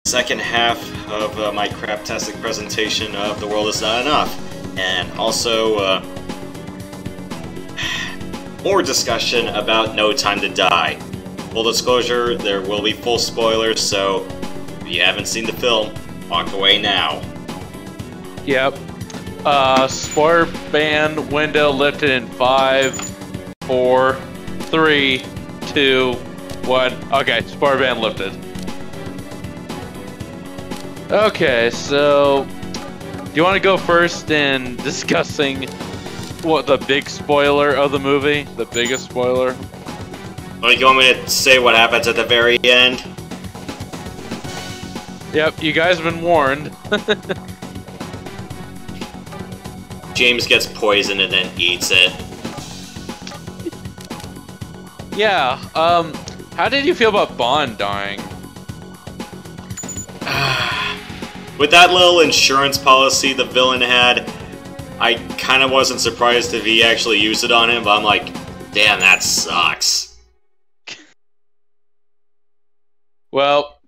second half of my craptastic presentation of The World Is Not Enough. And also, more discussion about No Time to Die. Full disclosure, there will be full spoilers, so if you haven't seen the film, walk away now. Yep. Spoiler ban window lifted in 5, 4, 3, 2, 1. Okay, spoiler ban lifted. Okay, so do you want to go first in discussing what the big spoiler of the movie? The biggest spoiler? Like, you want me to say what happens at the very end? Yep, you guys have been warned. James gets poisoned and then eats it. Yeah, how did you feel about Bond dying? With that little insurance policy the villain had, I kind of wasn't surprised if he actually used it on him, but I'm like, damn, that sucks. Well,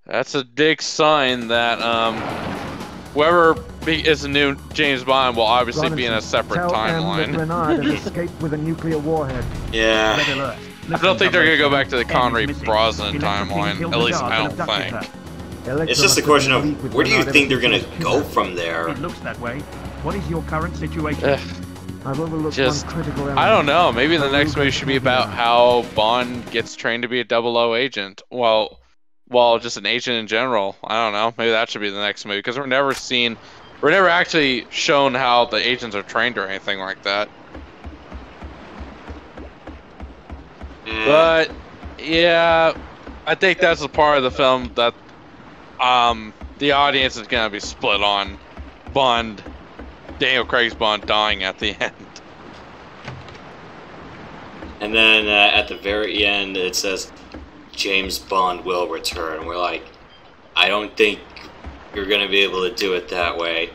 that's a big sign that, whoever is the new James Bond will obviously be in a separate timeline. Escaped with a nuclear warhead. Yeah. I don't think they're gonna go back to the Connery Brosnan timeline, at least I don't think. It's just a question of, where do you think they're gonna go from there? It looks that way. What is your current situation? I've overlooked Just, one critical element. I don't know, maybe the next movie should be about how Bond gets trained to be a 00 agent. Well, just an agent in general. I don't know, maybe that should be the next movie, because we're never actually shown how the agents are trained or anything like that. But, yeah, I think that's a part of the film that the audience is gonna be split on Bond, Daniel Craig's Bond dying at the end. And then at the very end it says, James Bond will return. We're like, I don't think you're gonna be able to do it that way.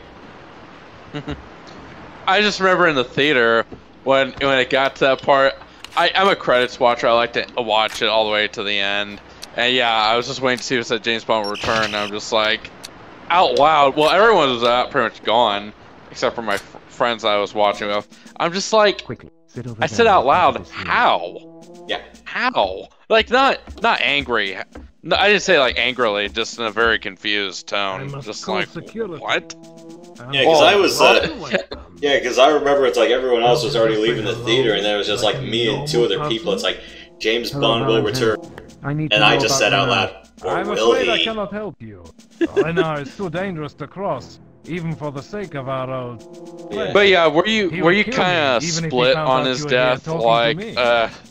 I just remember in the theater when it got to that part, I'm a credits watcher, I like to watch it all the way to the end. And yeah, I was just waiting to see if it said James Bond will return, and I'm just like, out loud, well, everyone was pretty much gone, except for my friends I was watching with. I'm just like, I said out loud, how? Yeah. How? Like, not angry. No, I didn't say like angrily, just in a very confused tone. Just like, what? Yeah, because I was, yeah, because I remember it's like everyone else was already leaving the theater, and there was just like me and two other people. It's like, James Bond will return. And I just said out loud, or I'm will afraid he? I cannot help you. Lenar is too dangerous to cross, even for the sake of our old friend. But yeah, were you kill kind of me, even if he split found on out his you were here death? talking to Like, me.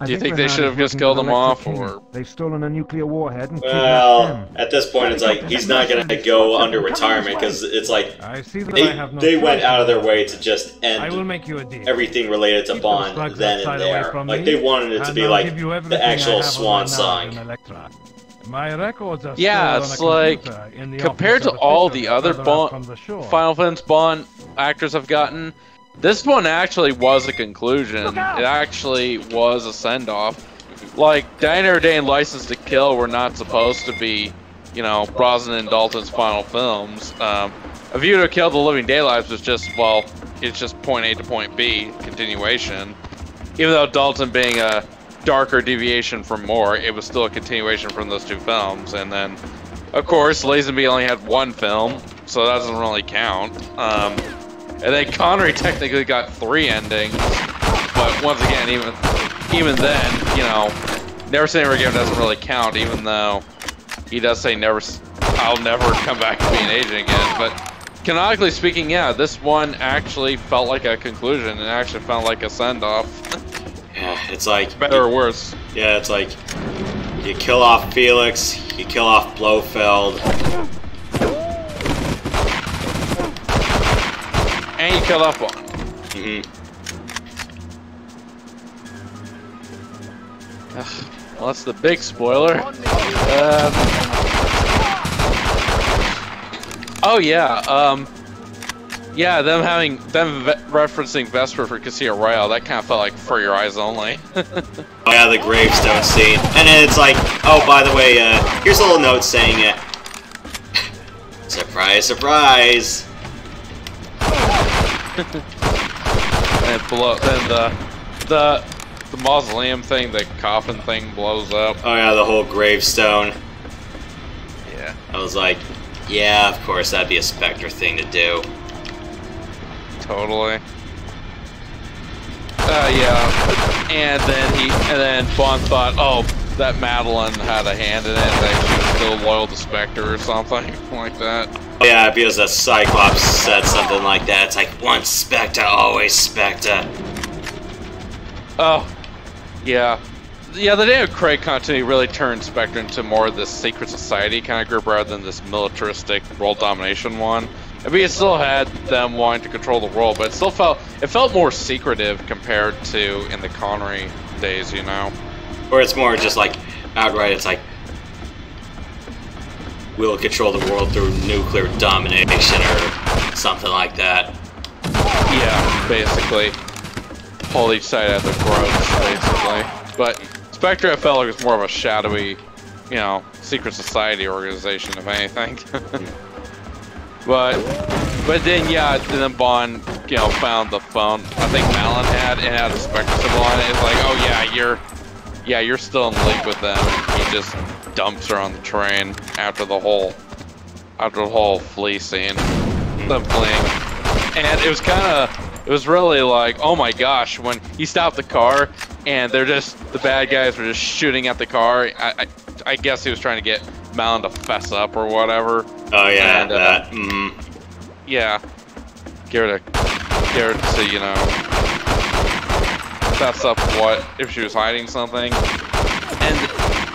do you think they should have just killed him off, or? They've stolen a nuclear warhead and Well, at this point, it's like he's not gonna go under retirement because it's like I see that I have no they went choice. out of their way to just I will end make you a deal. everything related to Keep Bond those slugs then and outside away there. from Like me, they wanted it to and be I'll like give you everything the I actual have swan on my song. knowledge in Electra. My records are Yeah, stored it's on a like, computer in the compared office to of all officials the other further out from the shore. Final Fantasy Bond actors have gotten, this one actually was a conclusion. It actually was a send-off. Like, Diner Day and License to Kill were not supposed to be, you know, Brosnan and Dalton's final films. A View to Kill the Living Daylights was just, well, it's just point A to point B, continuation. Even though Dalton being a darker deviation from more, it was still a continuation from those two films. And then, of course, Lazenby only had one film, so that doesn't really count. And then Connery technically got 3 endings, but once again, even then, you know, Never Say Never Again doesn't really count, even though he does say I'll never come back to be an agent again. But canonically speaking, yeah, this one actually felt like a conclusion. It actually felt like a send-off. Yeah, it's like Better or worse. Yeah, it's like you kill off Felix, you kill off Blofeld. And you kill off one. Well, that's the big spoiler. Oh yeah, yeah, them referencing Vesper for Casino Royale, that kind of felt like For Your Eyes Only. Oh yeah, the gravestone scene. And then it's like, oh, by the way, here's a little note saying Surprise, surprise! And then the mausoleum thing, the coffin thing blows up. Oh yeah, the whole gravestone. Yeah. I was like, yeah, of course, that'd be a Spectre thing to do. Totally. Yeah. And then Bond thought, oh, that Madeline had a hand in it, that she was still loyal to Spectre or something like that. Yeah, because the Cyclops said something like that. It's like, once Spectre, always Spectre. Oh, yeah. Yeah, the Daniel Craig continuity really turned Spectre into more of this secret society kind of group rather than this militaristic world domination one. I mean, it still had them wanting to control the world, but it still felt more secretive compared to in the Connery days, you know? Or it's more just like, outright, it's like, we'll control the world through nuclear domination or something like that. Yeah, basically. Hold each side at the throats, basically. But Spectre, I felt like it was more of a shadowy, you know, secret society organization, if anything. But then, yeah, then Bond, you know, found the phone. I think Malin had, and had a Spectre symbol on it. It's like, oh yeah, you're still in league with them. He just dumps her on the train after the whole flea scene, them fleeing, and it was really like, oh my gosh, when he stopped the car and the bad guys were just shooting at the car. I guess he was trying to get Malin to fess up or whatever. Oh yeah, and, that. Yeah, get her to, you know, fess up what if she was hiding something. And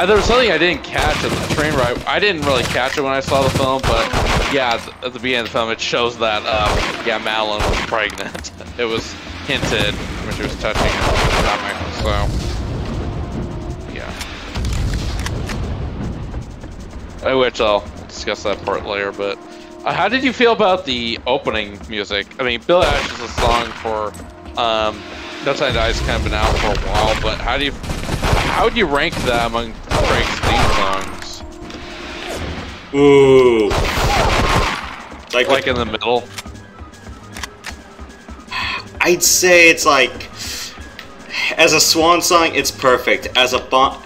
there was something I didn't catch at the train ride. I didn't really catch it when I saw the film, but yeah, at the beginning of the film, it shows that yeah, Madeline was pregnant. It was hinted when she was touching her stomach. So yeah, which I'll discuss that part later. But how did you feel about the opening music? I mean, Billie Eilish is a song for No Time to Die's kind of been out for a while, but how would you rank that among Craig's theme songs? Ooh. Like in the middle? I'd say it's like, as a swan song, it's perfect. As a song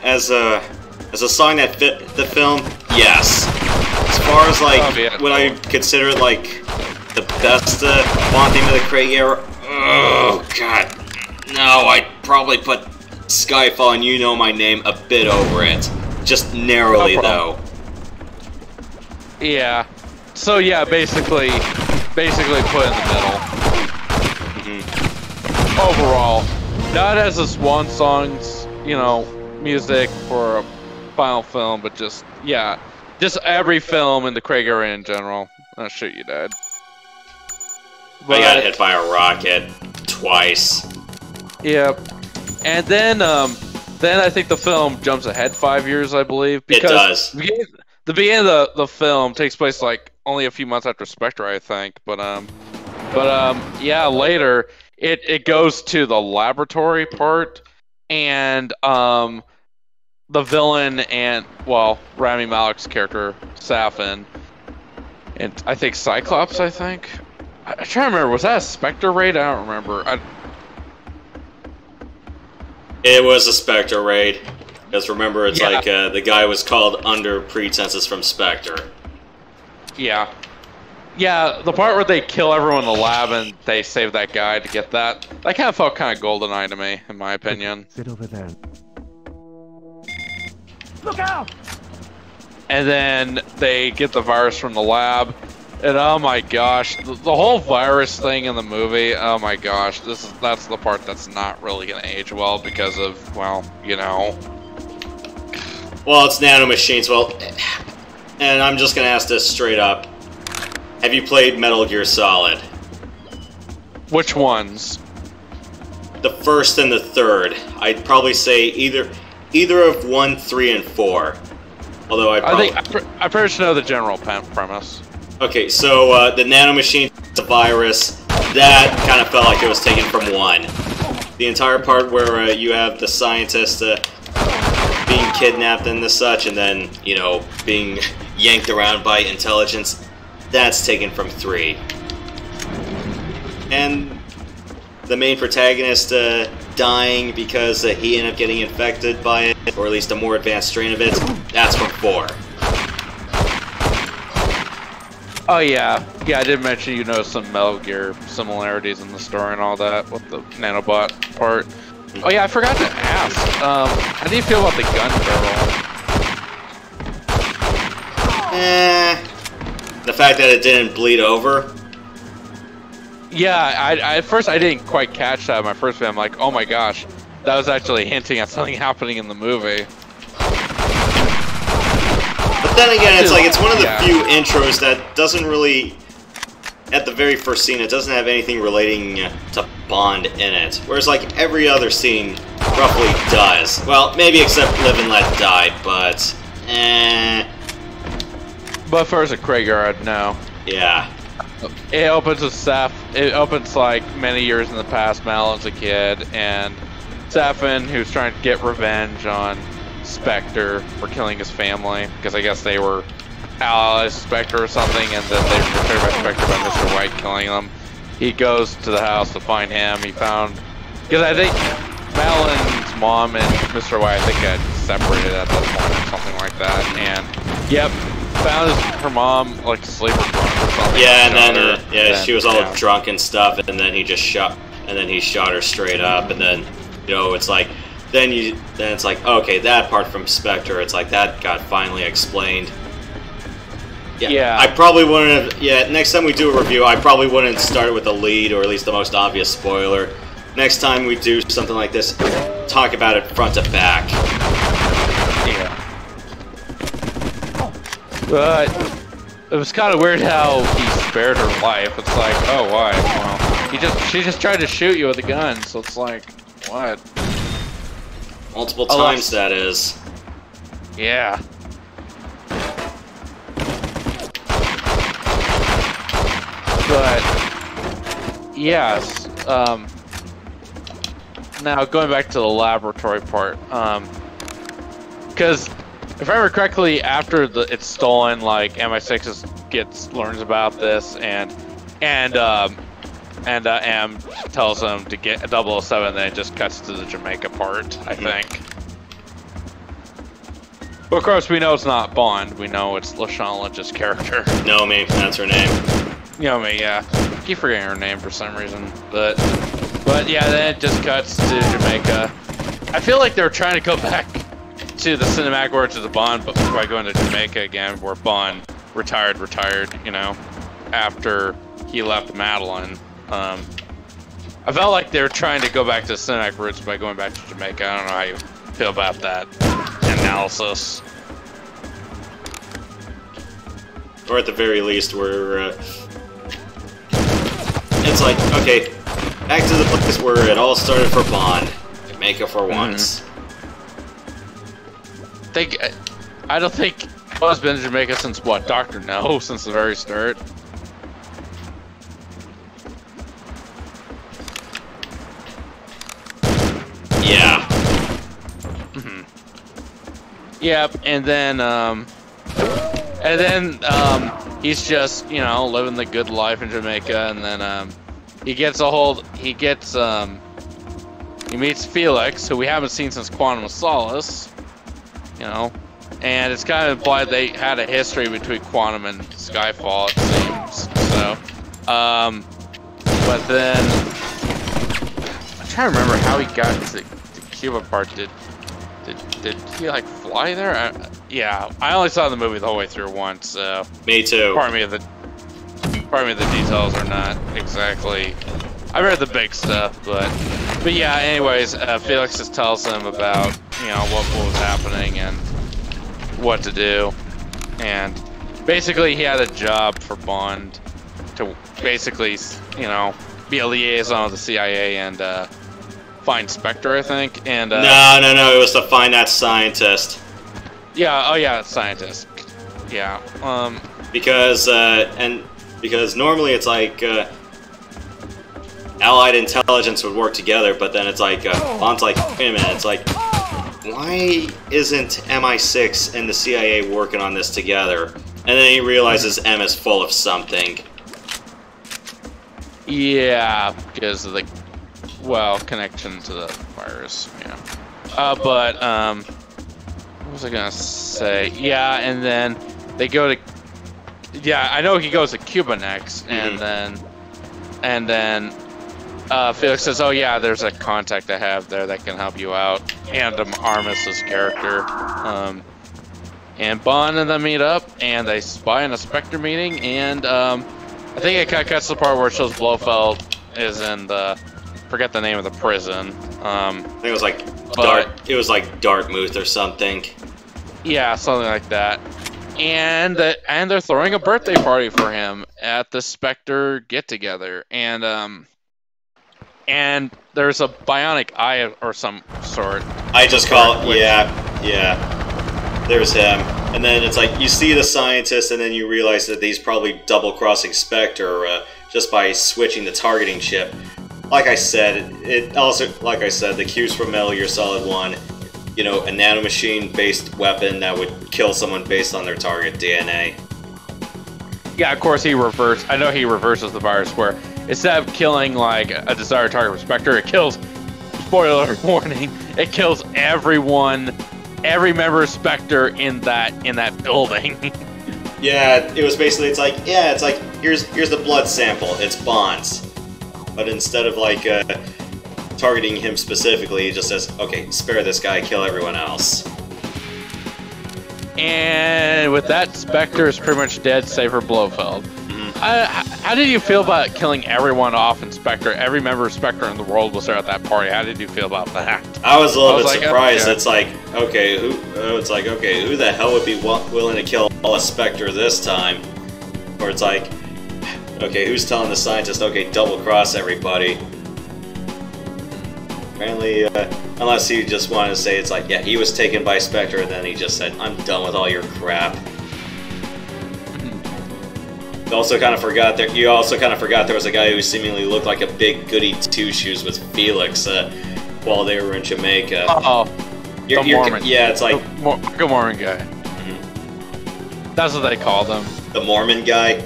that fit the film, yes. As far as like, would I consider it like the best Bond theme of the Craig era? Oh god, no. I'd probably put Skyfall and You Know My Name a bit over it, just narrowly though. Yeah. So yeah, basically put in the middle. Overall, not as a swan songs, you know, music for a final film, but just yeah, just every film in the Craig era in general. Oh shit, you died. But I got hit by a rocket twice. Yep. And then I think the film jumps ahead 5 years, I believe. Because it does. The beginning of the film takes place like only a few months after Spectre, I think. But yeah, later it goes to the laboratory part, and the villain and, well, Rami Malek's character Safin, and I think Cyclops. I think I'm trying to remember. Was that a Spectre raid? I don't remember. It was a Spectre raid. Because remember, it's like the guy was called under pretenses from Spectre. Yeah. Yeah, the part where they kill everyone in the lab and they save that guy to get that kind of felt kind of GoldenEye to me, in my opinion. Sit over there. Look out! And then they get the virus from the lab. And oh my gosh, the whole virus thing in the movie, oh my gosh, that's the part that's not really going to age well because of, well, you know. Well, it's nanomachines. Well, and I'm just going to ask this straight up. Have you played Metal Gear Solid? Which ones? The first and the third. I'd probably say either of 1, 3, and 4. Although I pretty much know the general premise. Okay, so the nanomachine, the virus, that kind of felt like it was taken from 1. The entire part where you have the scientist being kidnapped and the such, and then, you know, being yanked around by intelligence. that's taken from 3. And the main protagonist dying because he ended up getting infected by it, or at least a more advanced strain of it, that's from 4. Oh yeah, I did mention you know some Metal Gear similarities in the story and all that with the nanobot part. Oh yeah, I forgot to ask. How do you feel about the gun barrel? The fact that it didn't bleed over. Yeah, at first I didn't quite catch that in my first film. I'm like, oh my gosh, that was actually hinting at something happening in the movie. But then again, it's like, it's one of the few intros that doesn't really, at the very first scene, it doesn't have anything relating to Bond in it. Whereas, like, every other scene roughly does. Well, maybe except Live and Let Die, but, But first, a Craig-Yard, no. Yeah. It opens with Seth. It opens, like, many years in the past, Malin's a kid, and Stefan, who's trying to get revenge on Spectre for killing his family, because I guess they were allies of Spectre or something, and then they were betrayed by Spectre by Mr. White killing them. He goes to the house to find him. He found, because I think Malin's mom and Mr. White, I think, had separated at that point or something like that, and yep, found her mom like asleep or drunk or something. Yeah, and then she was all drunk and stuff, and then he just shot her straight up, and then it's like. Then it's like, okay, that part from Spectre, it's like, that got finally explained. Yeah. I probably wouldn't have, next time we do a review, I probably wouldn't start with the lead, or at least the most obvious spoiler. Next time we do something like this, talk about it front to back. Yeah. But it was kind of weird how he spared her life. It's like, oh, why? Well, she just tried to shoot you with a gun, so it's like, what? Multiple times, that is. Yeah. But, yes, now going back to the laboratory part, because if I remember correctly, after it's stolen, like, MI6 learns about this, and M tells him to get 007, then it just cuts to the Jamaica part, I think. But of course, we know it's not Bond. We know it's Lashana Lynch's character. Naomi, that's her name. Naomi, yeah. I keep forgetting her name for some reason. But yeah, then it just cuts to Jamaica. I feel like they're trying to go back to the cinematic words of the Bond, but by going to Jamaica again, where Bond retired, after he left Madeline. I felt like they were trying to go back to the cinematic roots by going back to Jamaica. I don't know how you feel about that analysis. Or at the very least, it's like, okay, back to the place where it all started for Bond. Jamaica for once. I don't think Bond's been to Jamaica since, what, Dr. No? Since the very start? Yeah. Yep, and then he's just, living the good life in Jamaica, and then he meets Felix, who we haven't seen since Quantum of Solace, and it's kind of implied they had a history between Quantum and Skyfall, it seems, so, but then, I'm trying to remember how he got to the Cuba part. Did he, like, fly there? Yeah, I only saw the movie the whole way through once, so... Me too. Pardon me, the details are not exactly... I read the big stuff, but yeah, anyways, Felix just tells him about, what was happening and what to do. And basically he had a job for Bond to basically, be a liaison with the CIA and, find Spectre, I think, and... No, it was to find that scientist. Yeah, oh yeah, scientist. Yeah, Because normally it's like, Allied intelligence would work together, but then it's like, Bond's like, wait a minute, it's like, why isn't MI6 and the CIA working on this together? And then he realizes M is full of something. Yeah, because of the, well, connection to the virus, yeah. What was I gonna say? Yeah, and then they go to, yeah, I know he goes to Cuba next, and then Felix says, oh yeah, there's a contact I have there that can help you out, and Armis's character. And Bond and them meet up, and they spy in a Spectre meeting, and I think it kind of cuts the part where it shows Blofeld is in the, forget the name of the prison. I think it was like Dartmouth or something. Yeah, something like that. And they're throwing a birthday party for him at the Spectre get-together, and there's a bionic eye or some sort. I just call it, yeah. There's him. And then it's like, you see the scientist, and then you realize that he's probably double-crossing Spectre just by switching the targeting chip. Like I said, the cues from Metal Gear Solid 1, you know, a nanomachine-based weapon that would kill someone based on their target DNA. Yeah, of course he reverses the virus where instead of killing, like, a desired target for Spectre, it kills, spoiler warning, it kills everyone, every member of Spectre in that building. Yeah, it was basically, it's like, here's the blood sample, it's Bond's. But instead of, like, targeting him specifically, he just says, okay, spare this guy, kill everyone else. And with that, Spectre is pretty much dead, save for Blofeld. How did you feel about killing everyone off in Spectre? Every member of Spectre in the world was there at that party. How did you feel about that? I was a little bit surprised. Okay. It's like, okay, who the hell would be willing to kill all of Spectre this time? Or it's like, okay, who's telling the scientist, okay, double-cross everybody? Apparently, unless he just wanted to say, it's like, yeah, he was taken by Spectre, and then he just said, I'm done with all your crap. You also kind of forgot there was a guy who seemingly looked like a big goody two-shoes with Felix while they were in Jamaica. Uh-oh. The Mormon. Yeah, it's like... The Mormon guy. Mm-hmm. That's what they called him. The Mormon guy?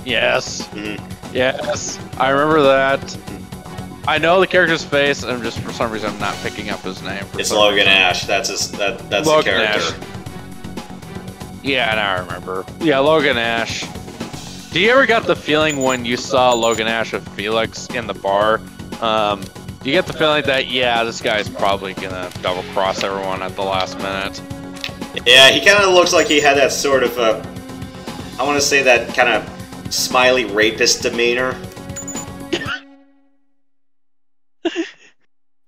Yes. Mm-hmm. Yes. I remember that. I know the character's face, and just for some reason I'm not picking up his name. It's Logan Ash. That's Logan the character. Ash. Yeah, now I remember. Yeah, Logan Ash. Do you ever get the feeling when you saw Logan Ash with Felix in the bar? Do you get the feeling that, yeah, this guy's probably gonna double-cross everyone at the last minute? Yeah, he kind of looks like he had that sort of, I want to say that kind of smiley rapist demeanor.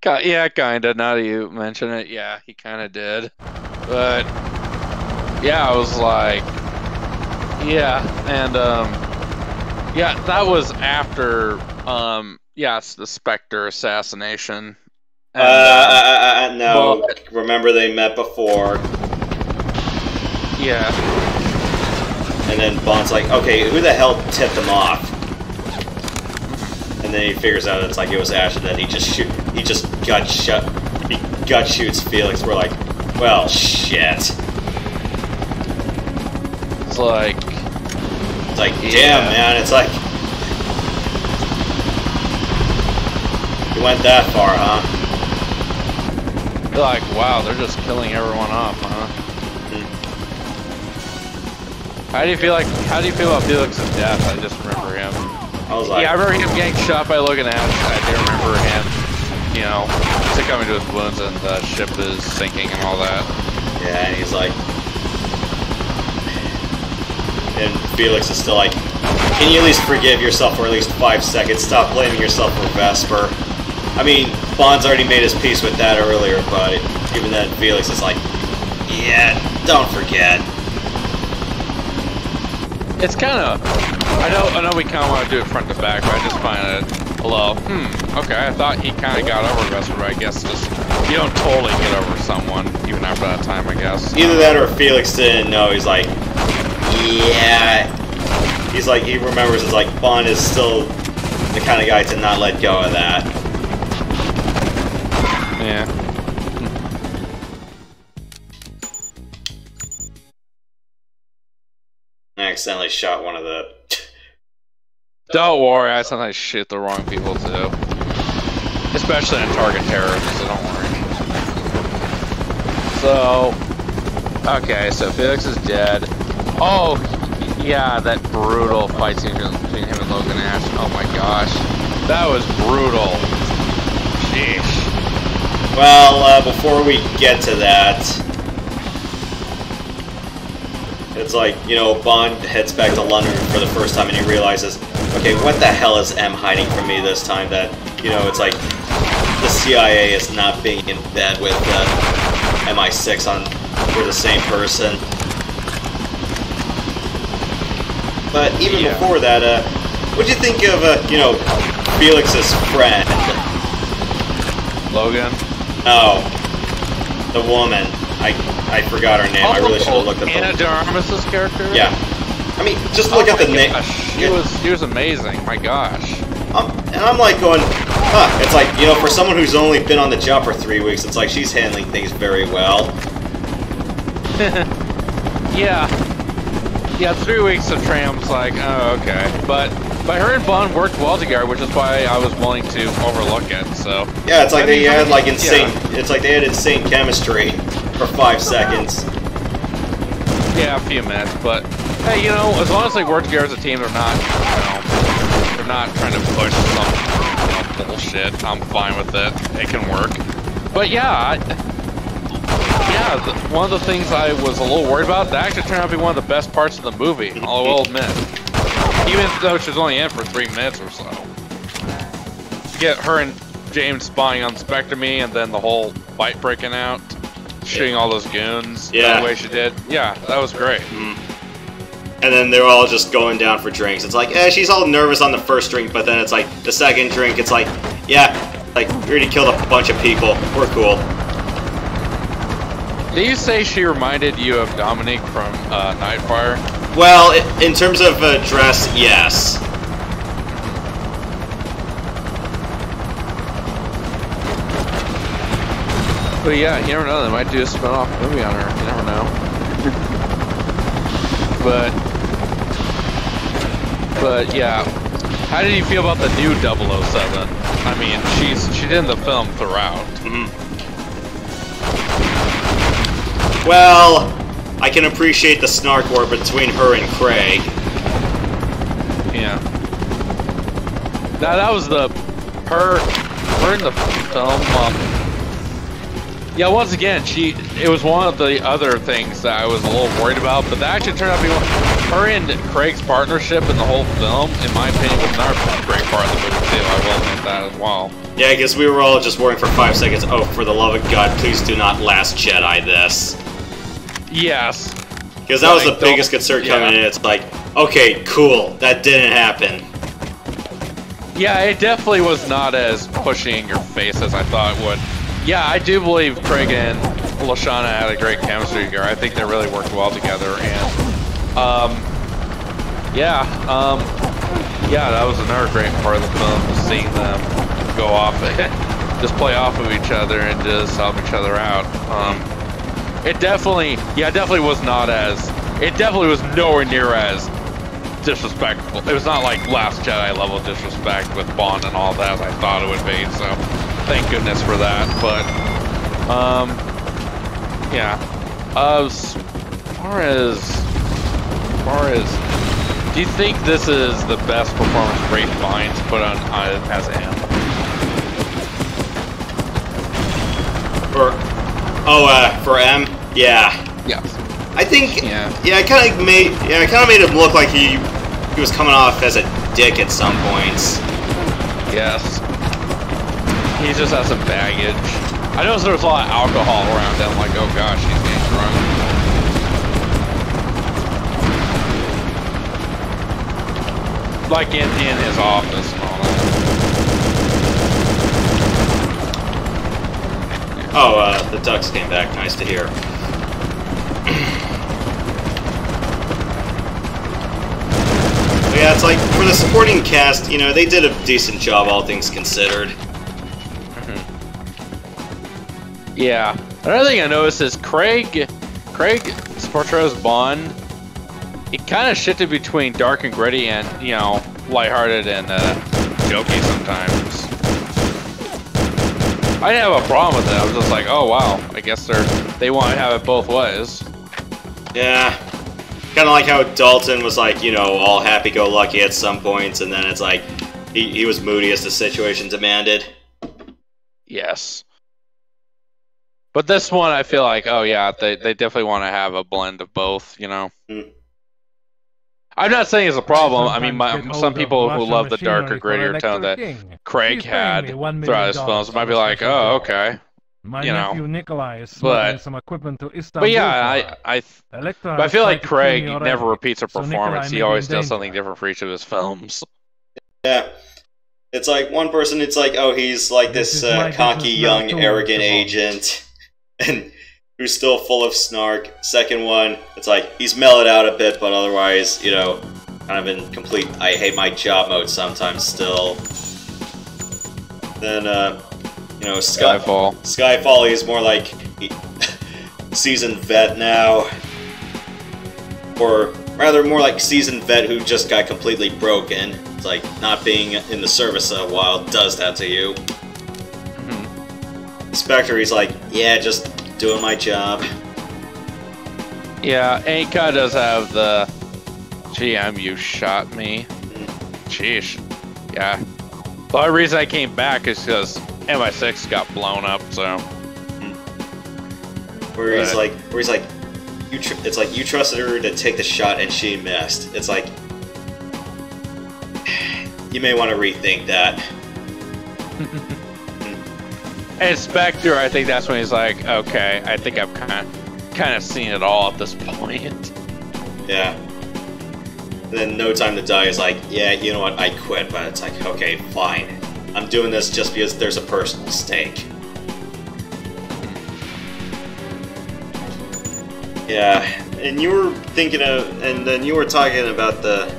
Yeah, kinda, now that you mention it, yeah, he kinda did. But, yeah, I was like... Yeah, and, yeah, that was after, yes, the Spectre assassination. And, no, but, remember they met before. Yeah. And then Bond's like, okay, who the hell tipped him off? And then he figures out it's like it was Ash, and then he just gut shoots Felix. We're like, well, shit. It's like, damn, man, it's like, you went that far, huh? You're like, wow, they're just killing everyone off, huh? Mm-hmm. How do you feel about Felix's death? I just remember him. I was like, yeah, I remember him getting shot by Logan Ash. I do remember him, you know, succumbing to his wounds and the ship is sinking and all that. Yeah, and he's like, and Felix is still like, can you at least forgive yourself for at least 5 seconds? Stop blaming yourself for Vesper. I mean, Bond's already made his peace with that earlier, but even then, Felix is like, yeah, don't forget. It's kind of, I know we kind of want to do it front to back, but I just find it a little, okay, I thought he kind of got over Vesper, but I guess just, you don't totally get over someone, even after that time, I guess. Either that or Felix didn't know, he's like, yeah. He's like, he remembers, it's like, Bond is still the kind of guy to not let go of that. Yeah. accidentally shot one of the... Don't worry, I sometimes shoot the wrong people too. Especially on target terrorists, so don't worry. So... Okay, so Felix is dead. Oh, yeah, that brutal fight scene between him and Logan Ash. Oh my gosh. That was brutal. Sheesh. Well, before we get to that... It's like, you know, Bond heads back to London for the first time and he realizes, okay, what the hell is M hiding from me this time? That, you know, it's like, the CIA is not being in bed with MI6 on... We're the same person. But even before that, what'd you think of, you know, Felix's friend? Logan? Oh, the woman. I forgot her name. I really should have looked at Ana de Armas's character? Yeah. I mean, just look at the name. She was amazing. My gosh. And I'm like going, huh. It's like, you know, for someone who's only been on the job for 3 weeks, it's like she's handling things very well. Yeah. Yeah, 3 weeks of training, I was like, oh, okay. But her and Bond worked well together, which is why I was willing to overlook it, so... Yeah, it's like they had, like, insane... Yeah. It's like they had insane chemistry for 5 seconds. Yeah, a few minutes, but... Hey, you know, as long as they work together as a team, they're not, you know... They're not trying to push some, you know, bullshit. I'm fine with it. It can work. But yeah, one of the things I was a little worried about, that actually turned out to be one of the best parts of the movie, I will admit. Even though she was only in for 3 minutes or so. Get her and James spying on Spectre Me, and then the whole fight breaking out, shooting all those goons the way she did. Yeah, that was great. And then they're all just going down for drinks. It's like, she's all nervous on the first drink, but then it's like, the second drink, it's like, yeah, like, we already killed a bunch of people. We're cool. Did you say she reminded you of Dominic from Nightfire? Well, in terms of dress, yes. But yeah, you never know, they might do a spin-off movie on her, you never know. But yeah, how did you feel about the new 007? I mean, she's in the film throughout. Well, I can appreciate the snark war between her and Craig. Yeah. Now that was her in the film. Yeah, once again, it was one of the other things that I was a little worried about, but that actually turned out to be her and Craig's partnership in the whole film, in my opinion, was another great part of the movie too. I will admit that as well. Yeah, I guess we were all just worrying for 5 seconds. Oh, for the love of God, please do not Last Jedi this. Yes. Because that was the biggest concern coming in. It's like, okay, cool, that didn't happen. Yeah, it definitely was not as pushy in your face as I thought it would. Yeah, I do believe Craig and Lashana had a great chemistry together. I think they really worked well together, and yeah, that was another great part of the film, was seeing them go off, just play off of each other and just help each other out. It definitely was not as, it definitely was nowhere near as disrespectful. It was not like Last Jedi level disrespect with Bond and all that as I thought it would be, so thank goodness for that. But, yeah. As far as, do you think this is the best performance Ralph Fiennes put on as M? For M? Yeah. Yeah. I think, it kind of made him look like he was coming off as a dick at some points. Yes. He just has some baggage. I noticed there was a lot of alcohol around him, like, oh gosh, he's getting drunk. Like in his office and all that. Oh, the ducks came back. Nice to hear. Yeah, it's like, for the supporting cast, you know, they did a decent job, all things considered. Yeah. Another thing I noticed is Craig portrays Bond. it kind of shifted between dark and gritty and, you know, lighthearted and jokey sometimes. I didn't have a problem with it. I was just like, oh wow, I guess they want to have it both ways. Yeah. Kind of like how Dalton was like, you know, all happy-go-lucky at some points, and then it's like, he was moody as the situation demanded. Yes. But this one, I feel like, oh yeah, they definitely want to have a blend of both, you know? Mm. I'm not saying it's a problem. I mean, some people who love the darker, grittier tone that Craig had throughout his films might be like, oh, okay. You know, but yeah, I feel like Craig never repeats a performance. He always does something different for each of his films. Yeah. It's like one person, it's like, oh, he's like this cocky, young, arrogant agent, and who's still full of snark. Second one, it's like, he's mellowed out a bit, but otherwise, you know, kind of in complete I hate my job mode sometimes still. Then, you know, Skyfall. Skyfall, he's more like seasoned vet now. Or rather, more like seasoned vet who just got completely broken. It's like, not being in the service a while does that to you. Mm-hmm. Spectre, he's like, yeah, just doing my job. Yeah, and he kind of does have the, GM, you shot me. Sheesh. Yeah. The only reason I came back is because MI6 got blown up, so. Where he's like, it's like, you trusted her to take the shot and she missed. It's like, you may want to rethink that. And Spectre, I think that's when he's like, okay, I think I've kind of seen it all at this point. Yeah. And then No Time to Die is like, yeah, you know what, I quit, but it's like, okay, fine. I'm doing this just because there's a personal stake. Yeah, and you were thinking of, and then you were talking about the,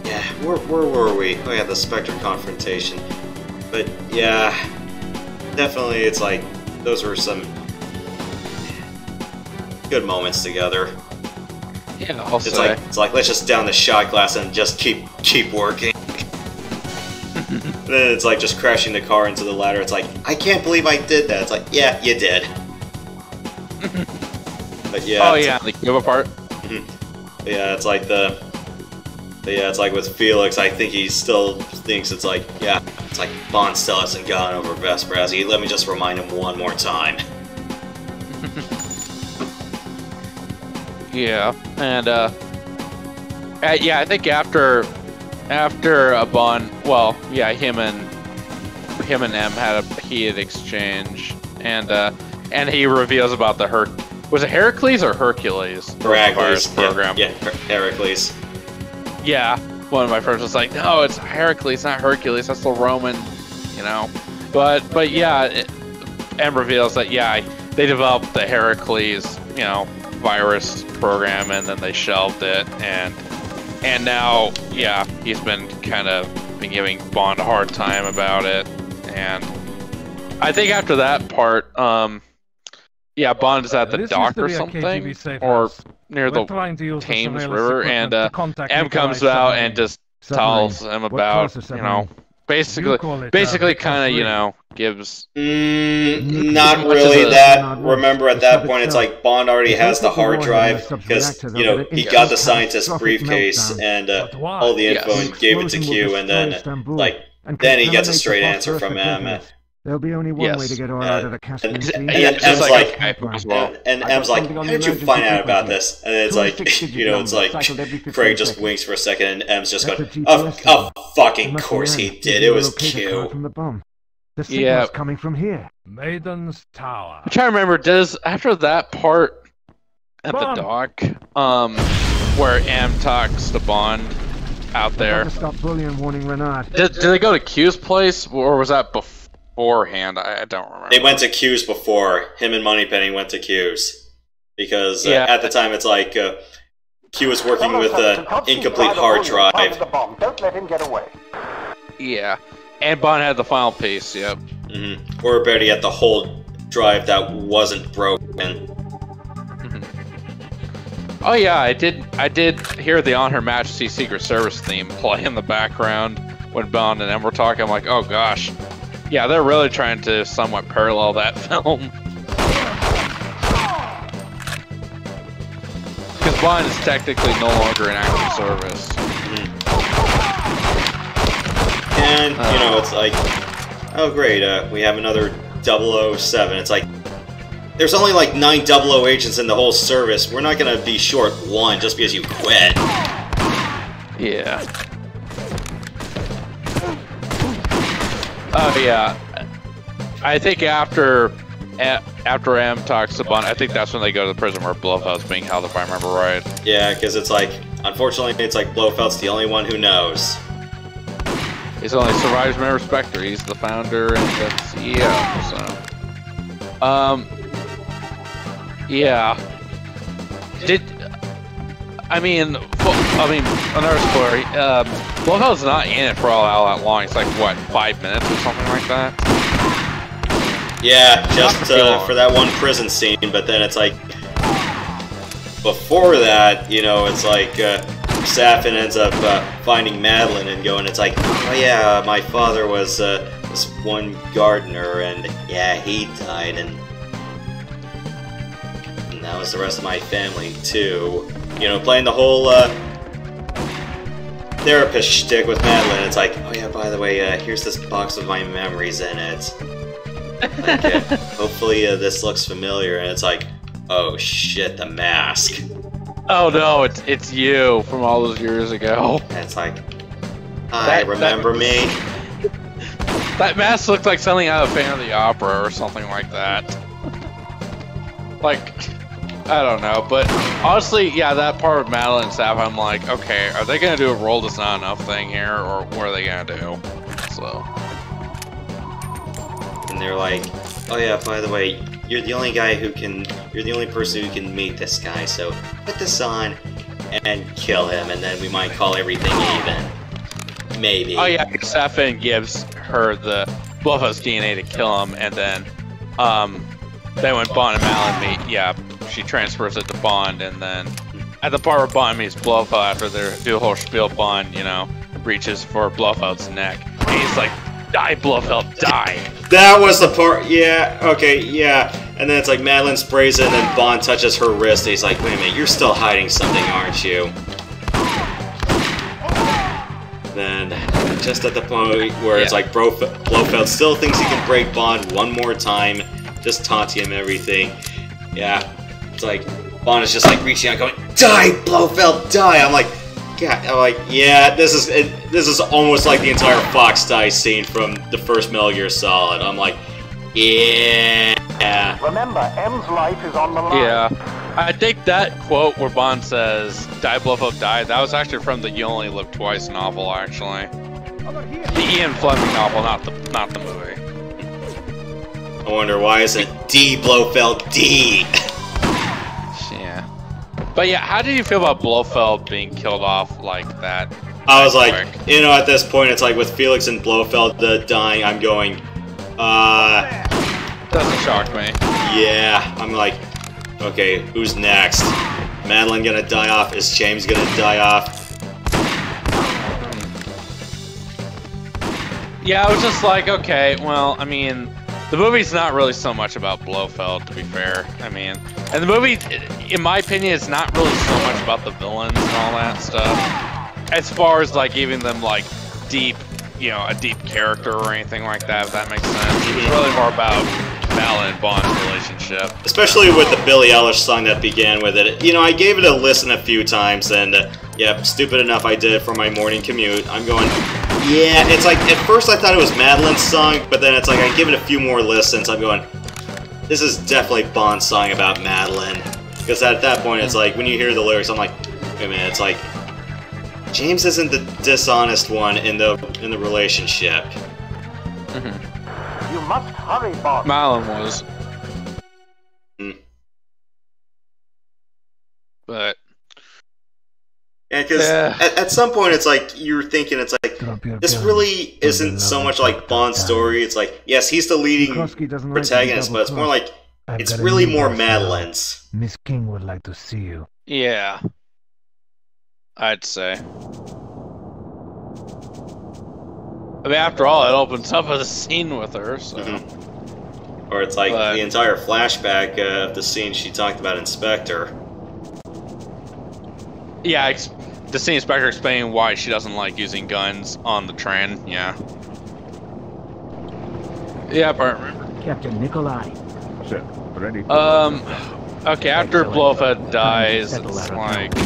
yeah, where were we? Oh yeah, the Spectre confrontation. But yeah, definitely it's like, those were some good moments together. Yeah, I'll it's like let's just down the shot glass and just keep working. Then it's like just crashing the car into the ladder. It's like, I can't believe I did that. It's like, yeah, you did. But yeah. Oh yeah, the Cuba part. Yeah, it's like it's like with Felix. I think he still thinks it's like, yeah, it's like Bond still hasn't gone over Vesperazzi. Let me just remind him one more time. Yeah, and yeah, I think after a Bond, well, yeah, him and M had a heated exchange, and he reveals about the was it Heracles or Hercules? Heracles program. Yeah, Heracles. Yeah, one of my friends was like, no, it's Heracles, not Hercules. That's the Roman, you know. But yeah, M reveals that yeah, they developed the Heracles, you know, virus program, and then they shelved it, and now yeah, he's been giving Bond a hard time about it, and I think after that part, yeah, Bond is at the dock or something, or near the Thames River, and M comes out and just tells him about, you know, basically kind of, you know, gives... not really that. Remember, at that point, it's like Bond already has the hard drive, because, you know, he got the scientist's briefcase and all the info and gave it to Q, and then, like, then he gets a straight answer from M. There'll be only one way to get her out of the Caspian Sea. And M's like, and M's like, how did you find out about this? And it's like, you know, it's like, Craig just winks for a second, and M's just going, oh, fucking course he did. It was Q. The signal's coming from here. Maiden's Tower. I'm trying to remember, after that part at the dock, where M talks to Bond out there, stop bullying, warning Renard. Did they go to Q's place, or was that beforehand? I don't remember. They went to Q's before. Him and Moneypenny went to Q's. Because at the time it's like, Q was working with an incomplete hard drive. Don't let him get away. Yeah. And Bond had the final piece, yep. Or better yet, the whole drive that wasn't broken. Oh yeah, I did hear the On Her Majesty's Secret Service theme play in the background when Bond and them were talking. I'm like, oh gosh, yeah, they're really trying to somewhat parallel that film. Because Bond is technically no longer in active service. And, you know, it's like, oh great, we have another 007. It's like, there's only like 9 00 agents in the whole service. We're not gonna be short one just because you quit. Yeah. Oh yeah. I think after M talks to Bond, I think that's when they go to the prison where Blofeld's being held, if I remember right. Yeah, because it's like, unfortunately, it's like Blofeld's the only one who knows. He's only survives my respecter. He's the founder and the CEO. So, yeah. Another story. Blofeld's not in it for all that long. It's like what, 5 minutes or something like that. Yeah, just for that one prison scene. But then it's like before that, you know, it's like. Safin ends up finding Madeline and going, it's like, oh yeah, my father was this one gardener, and yeah, he died, and that was the rest of my family too. You know, playing the whole therapist shtick with Madeline. It's like, oh yeah, by the way, here's this box with my memories in it. Like, hopefully this looks familiar, and it's like, oh shit, the mask. Oh no, it's you from all those years ago. And it's like, remember me? That mask looked like something out of Phantom of the Opera or something like that. Like, I don't know, but honestly, yeah, that part of Madeline and Saf, I'm like, okay, are they gonna do a roll that's not enough thing here, or what are they gonna do? So. And they're like, oh yeah, by the way, you're the only person who can meet this guy, so put this on and kill him, and then we might call everything even. Maybe. Oh yeah, Safin gives her the Blofeld's DNA to kill him, and then when Bond and Madeline meet, yeah, she transfers it to Bond, and then at the part where Bond meets Blofeld after they do a whole spiel, Bond, you know, reaches for Blofeld's neck, and he's like, die, Blofeld, die! That was the part, yeah, okay, yeah. And then it's like Madeline sprays it, and then Bond touches her wrist, and he's like, wait a minute, you're still hiding something, aren't you? Then, just at the point where it's like Blofeld still thinks he can break Bond one more time, just taunting him and everything. Yeah, it's like, Bond is just like reaching out going, die, Blofeld, die! I'm like, God, yeah, this is almost like the entire Fox Die scene from the first Metal Gear Solid. I'm like, yeah. Remember, M's life is on the line. Yeah. I think that quote where Bond says, die, Blofeld, die, that was actually from the You Only Live Twice novel, actually. The Ian Fleming novel, not the movie. I wonder why isn't D Blofeld D? Yeah. But yeah, how did you feel about Blofeld being killed off like that? I was like, you know, at this point, it's like with Felix and Blofeld dying, I'm going, doesn't shock me. Yeah, I'm like, okay, who's next? Madeline gonna die off? Is James gonna die off? Yeah, I was just like, okay, well, I mean, the movie's not really so much about Blofeld, to be fair. I mean, and the movie, in my opinion, is not really so much about the villains and all that stuff. As far as, like, giving them, like, deep, you know, a deep character or anything like that, if that makes sense. It's really more about Madeline and Bond's relationship. Especially with the Billie Eilish song that began with it. You know, I gave it a listen a few times, and, yeah, stupid enough I did for my morning commute. I'm going, yeah, it's like, at first I thought it was Madeline's song, but then it's like, I give it a few more listens, I'm going, this is definitely Bond's song about Madeline. Because at that point, it's like, when you hear the lyrics, I'm like, wait a minute, it's like, James isn't the dishonest one in the relationship. You must hurry, Bond. Madeline was. But... Yeah, because at some point it's like, you're thinking, it's like, this really isn't so much like Bond's story. It's like, yes, he's the leading protagonist, but it's more like, it's really more Madeline's. Miss King would like to see you. Yeah. I'd say. I mean, after all, it opens up a scene with her, so... Or it's like the entire flashback of the scene she talked about Inspector. Yeah, the scene Inspector explaining why she doesn't like using guns on the train, yeah. Yep, I remember. Captain Nikolai. Sir, ready. Okay, after Blofeld dies, it's like...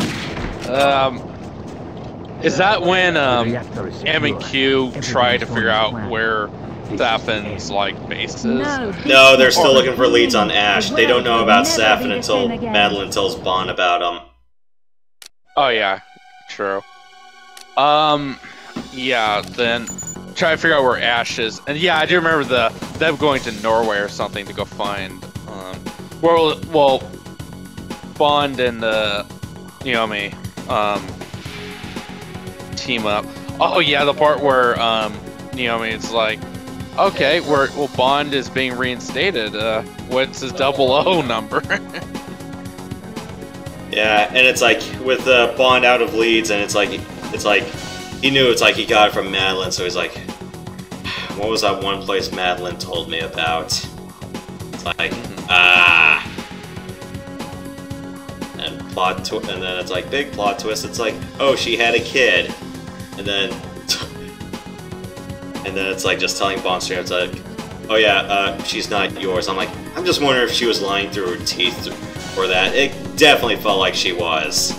is that when, M and Q try to figure out where Safin's, like, base is? No, they're still looking for leads on Ash. They don't know about Safin until Madeline tells Bond about him. Oh, yeah. True. Yeah, then try to figure out where Ash is. And yeah, I do remember them going to Norway or something to go find, well, Bond and, Naomi, team up. Oh, yeah, the part where, Naomi is like, okay, well, Bond is being reinstated. What's his 00 number? Yeah, and it's like with Bond out of leads, and it's like he knew it's like he got it from Madeline, so he's like, what was that one place Madeline told me about? It's like and then it's like big plot twist. It's like, oh, she had a kid, and then it's like just telling Bond straight up, it's like, oh yeah, she's not yours. I'm like, I'm just wondering if she was lying through her teeth or that. It definitely felt like she was.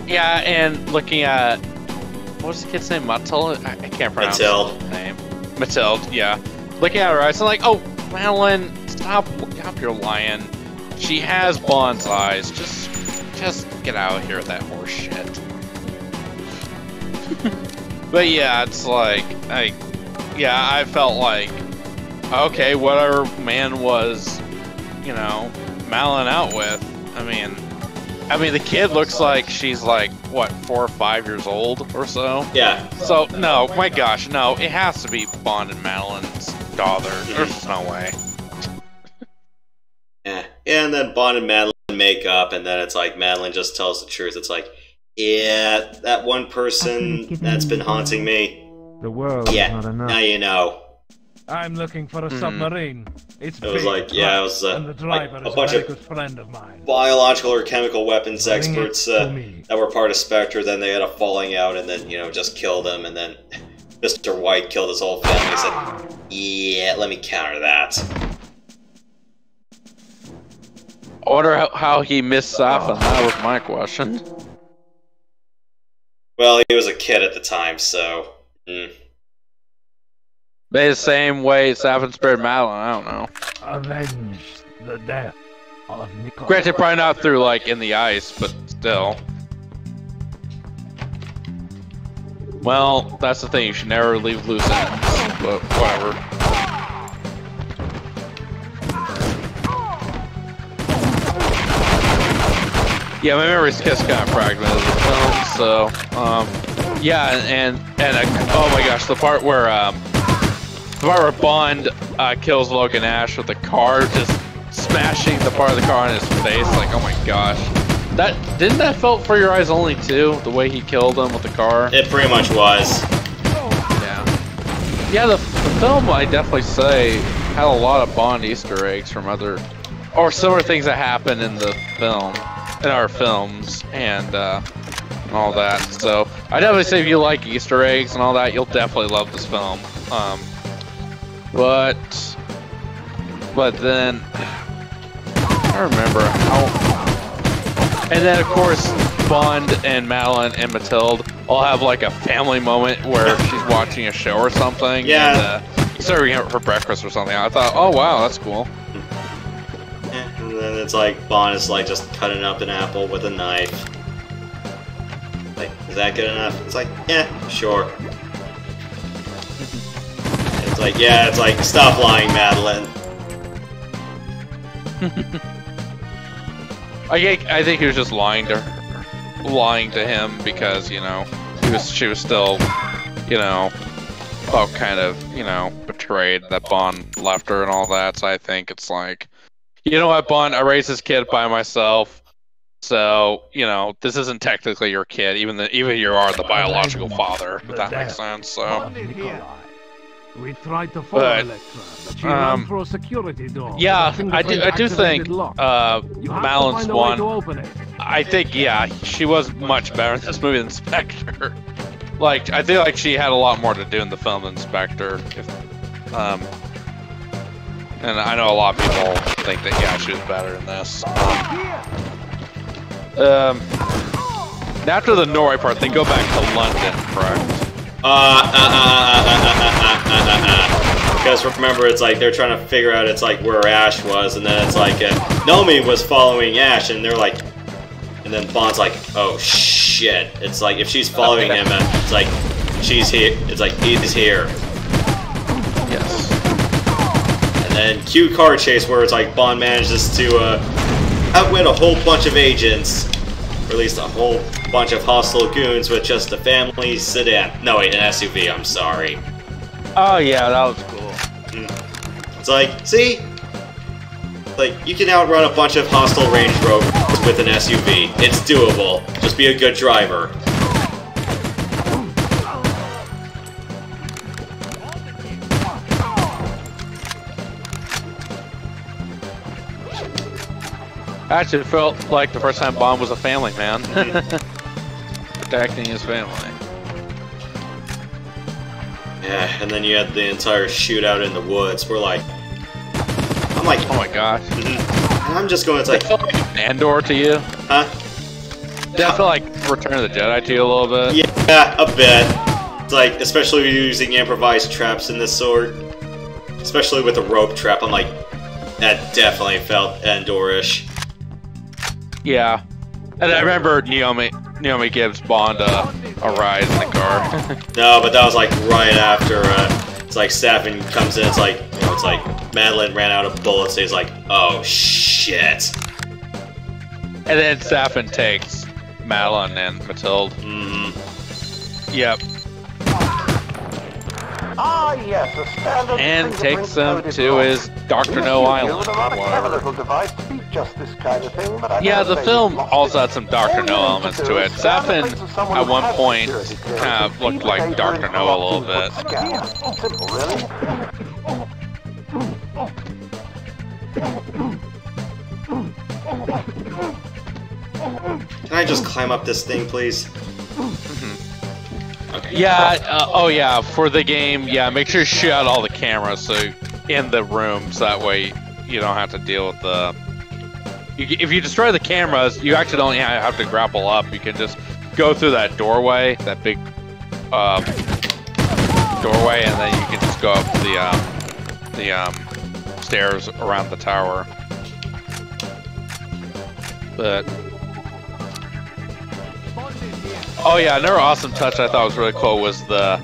Yeah, and looking at, what was the kid's name? Matilda? I can't pronounce his name. Matilda, yeah. Looking at her eyes, I'm like, oh, Madeline, stop your lying. She has Bond's eyes. Just get out of here with that horse shit. But yeah, it's like, I felt like, okay, whatever man was, Madeline out with. I mean, the kid looks like she's like, what, 4 or 5 years old or so? Yeah. So, no, my gosh, no, it has to be Bond and Madeline's daughter. There's no way. Yeah, and then Bond and Madeline make up, and then it's like Madeline just tells the truth. It's like, yeah, that one person that's been haunting me. The world is not enough. Now you know. I'm looking for a submarine. It was like, yeah, it was and the driver like a bunch of friend of mine. Biological or chemical weapons experts that were part of Spectre. Then they had a falling out, and then just killed him. And then Mr. White killed his whole family. He said, "Yeah, let me counter that." I wonder how he missed Safin. That was my question. Well, he was a kid at the time, so. Maybe the same way Safin spared Madeline, I don't know. Avenge the death of Nikolai. Granted, probably not through, like, in the ice, but still. Well, that's the thing, you should never leave loose ends, but whatever. Yeah, my memory's just kind of fragmented of the film, so, yeah, and oh my gosh, the part where Bond kills Logan Ash with the car, just smashing the part of the car in his face, like, oh my gosh. Didn't that felt for your eyes only too, the way he killed him with the car? It pretty much was. Yeah, the film, I definitely say, had a lot of Bond Easter eggs from or similar things that happen in the film, in our films, and all that. So, I definitely say if you like Easter eggs and all that, you'll definitely love this film. But then, I remember how, and then of course, Bond and Madeline and Matilda all have like a family moment where she's watching a show or something. Yeah. And, serving her breakfast or something. I thought, oh wow, that's cool. And then it's like, Bond is like just cutting up an apple with a knife. Like, is that good enough? It's like, yeah, sure. It's like, yeah, it's like, stop lying, Madeline. I think he was just lying to him because, she was still, felt kind of, betrayed that Bond left her and all that. So I think it's like, you know what, Bond, I raised this kid by myself. So, you know, this isn't technically your kid, even you are the biological father, if that makes sense. So, we tried to follow Electra, but she ran through a security door. Yeah, I do think Madeleine's one. I think, yeah, she was much better in this movie than Spectre. Like, I feel like she had a lot more to do in the film than Spectre. And I know a lot of people think that, yeah, she was better in this. After the Norway part, they go back to London, correct? Because remember, it's like they're trying to figure out it's like where Ash was, and then it's like Nomi was following Ash, and they're like, and then Bond's like, oh shit! It's like if she's following him, it's like she's here. It's like he's here. Yes. And then cue car chase where it's like Bond manages to outwit a whole bunch of agents, or at least a whole bunch of hostile goons with just a family sedan. No wait, an SUV. I'm sorry. Oh yeah, that was cool. It's like, see? Like, you can outrun a bunch of hostile Range Rovers with an SUV. It's doable. Just be a good driver. Actually, it felt like the first time Bond was a family man. Protecting his family. Yeah, and then you had the entire shootout in the woods. We're like, I'm like, oh my gosh. I'm just going to like, Andor to you? Huh? Did I feel like Return of the Jedi to you a little bit? Yeah, a bit. It's like, especially using improvised traps in this sword. Especially with a rope trap, I'm like, that definitely felt Andor-ish. Yeah. And I remember Naomi gives Bond a ride in the car. No, but that was like right after, it's like Safin comes in, it's like, you know, it's like Madeleine ran out of bullets, so he's like, oh shit. And then Safin takes Madeleine and Mathilde. Yep. Ah, yes, a standard and takes them to his Dr. No Island. Yeah, the film also had some Dr. No elements to it. Safin, at one point, kind of looked like Dr. No a little bit. Can I just climb up this thing, please? Okay. Yeah, oh yeah, for the game, yeah, make sure you shoot out all the cameras in the rooms, that way you don't have to deal with the... If you destroy the cameras, you actually don't have to grapple up, you can just go through that doorway, that big doorway, and then you can just go up the stairs around the tower. But... Oh yeah, another awesome touch I thought was really cool was the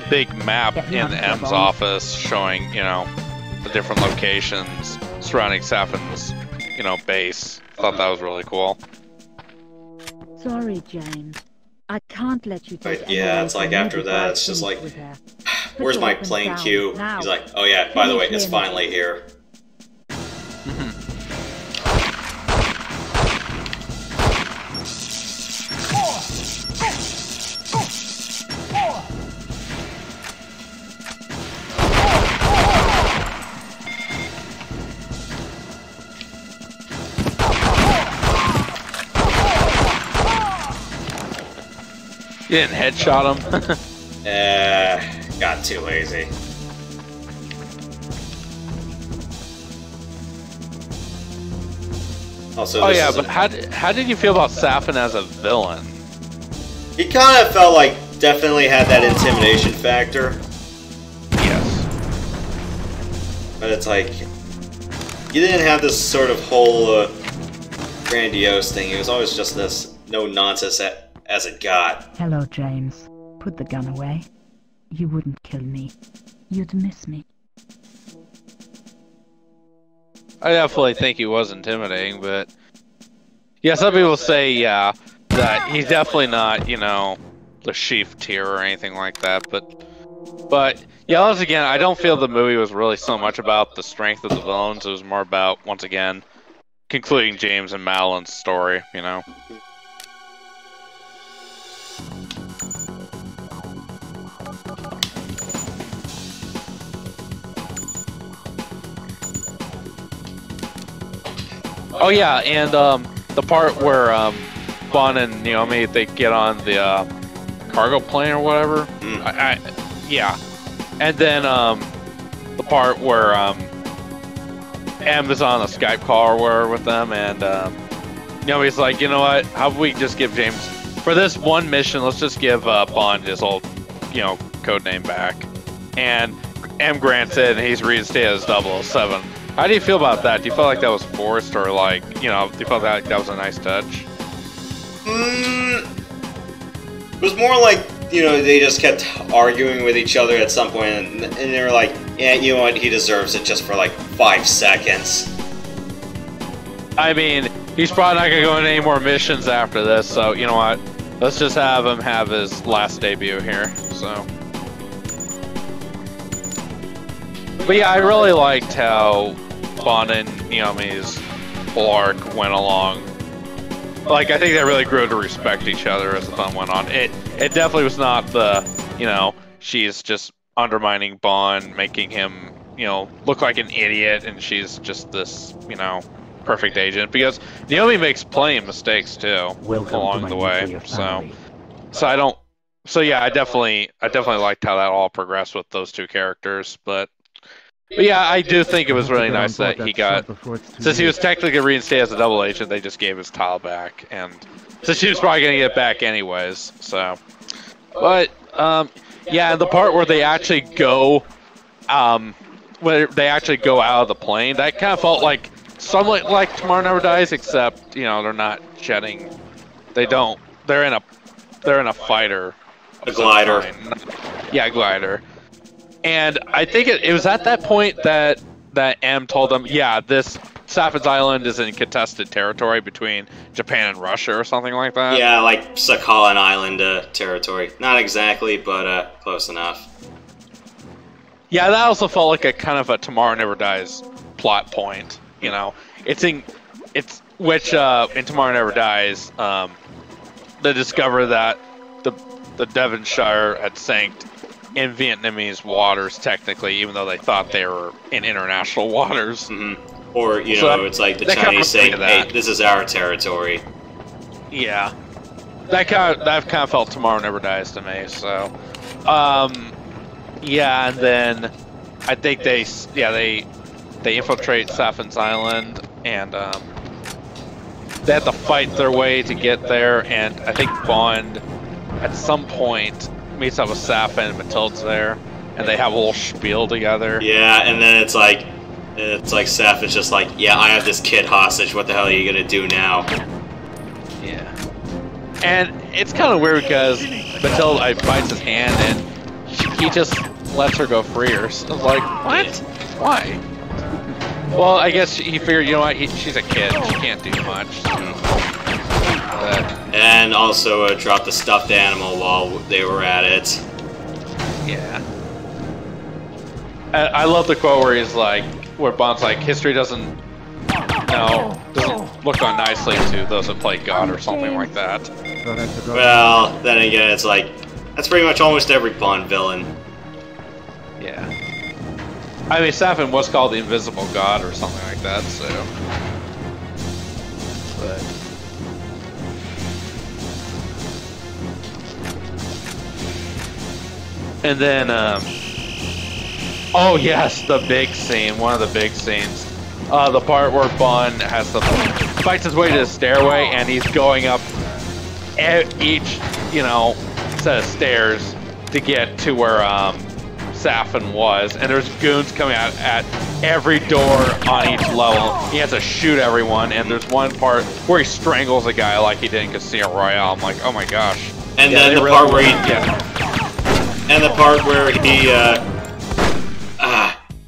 big map in M's office showing, you know, the different locations surrounding Safin's, you know, base. I thought that was really cool. Sorry, James. I can't let you take But yeah, it's like after that, it's just like, where's my plane queue? He's like, oh yeah, by the way, it's finally here. You didn't headshot him? Got too lazy. Also, oh yeah, but how did you feel about Safin as a villain? He kind of felt like definitely had that intimidation factor. Yes. But it's like, he didn't have this sort of whole grandiose thing. He was always just this no-nonsense as it got. Hello, James. Put the gun away. You wouldn't kill me. You'd miss me. I definitely think he was intimidating, but... Yeah, some people say, yeah, that he's definitely not, you know, the chief tier or anything like that, but... yeah, once again, I don't feel the movie was really so much about the strength of the villains. It was more about, once again, concluding James and Madeline's story, you know. Oh yeah, and the part where Bond and Naomi, they get on the cargo plane or whatever. Yeah, and then the part where M is on a Skype call or whatever with them, and Naomi's like, you know what? How about we just give James, for this one mission, let's just give Bond his old, you know, code name back. And M grants it, and he's reinstated as 007. How do you feel about that? Do you feel like that was forced, or like, you know, do you feel like that was a nice touch? It was more like, you know, they just kept arguing with each other at some point, and they were like, yeah, you know what, he deserves it just for like 5 seconds. I mean, he's probably not going to go on any more missions after this, so you know what? Let's just have him have his last debut here, so. But yeah, I really liked how Bond and Naomi's whole arc went along. Like, I think they really grew to respect each other as the time went on. It definitely was not the, you know, she's just undermining Bond, making him, you know, look like an idiot, and she's just this, you know, perfect agent. Because Naomi makes plenty of mistakes too along the way. So yeah, I definitely liked how that all progressed with those two characters, but yeah, I do think it was really nice that he got, since he was technically reinstated as a double agent, they just gave his tile back, and since she was probably going to get it back anyways, so. But, yeah, the part where they actually go, out of the plane, that kind of felt like, somewhat like Tomorrow Never Dies, except, you know, they're not jetting, they're in a fighter. A glider. Yeah, a glider. And I think it was at that point that M told them, yeah, this Saffin's Island is in contested territory between Japan and Russia or something like that. Yeah, like Sakhalin Island territory. Not exactly, but close enough. Yeah, that also felt like a kind of a Tomorrow Never Dies plot point. You know, in Tomorrow Never Dies, they discover that the Devonshire had sank in Vietnamese waters, technically, even though they thought they were in international waters. Mm-hmm. Or, you know, it's like the Chinese saying, hey, this is our territory. Yeah. That kind of felt Tomorrow Never Dies to me, so. Yeah, and then I think they infiltrate Saffin's Island, and they have to fight their way to get there, and I think Bond, at some point, meets up with Safin and Matilda's there, and they have a little spiel together. Yeah, and then it's like Safin's just like, yeah, I have this kid hostage, what the hell are you gonna do now? Yeah. And it's kind of weird because Matilda bites his hand and he just lets her go free. I was like, what? Why? Well, I guess he figured, you know what, she's a kid, she can't do much. And also drop the stuffed animal while they were at it. Yeah. I love the quote where Bond's like, history doesn't look on nicely to those that play God or something like that. Well, then again, it's like, that's pretty much almost every Bond villain. Yeah. I mean, Safin was called the Invisible God or something like that, so. But. And then, oh yes, the big scene, one of the big scenes. The part where Bond has to fights his way to the stairway, and he's going up each, you know, set of stairs to get to where Safin was, and there's goons coming out at every door on each level. He has to shoot everyone, and there's one part where he strangles a guy like he did in Casino Royale. I'm like, oh my gosh. And then the part where he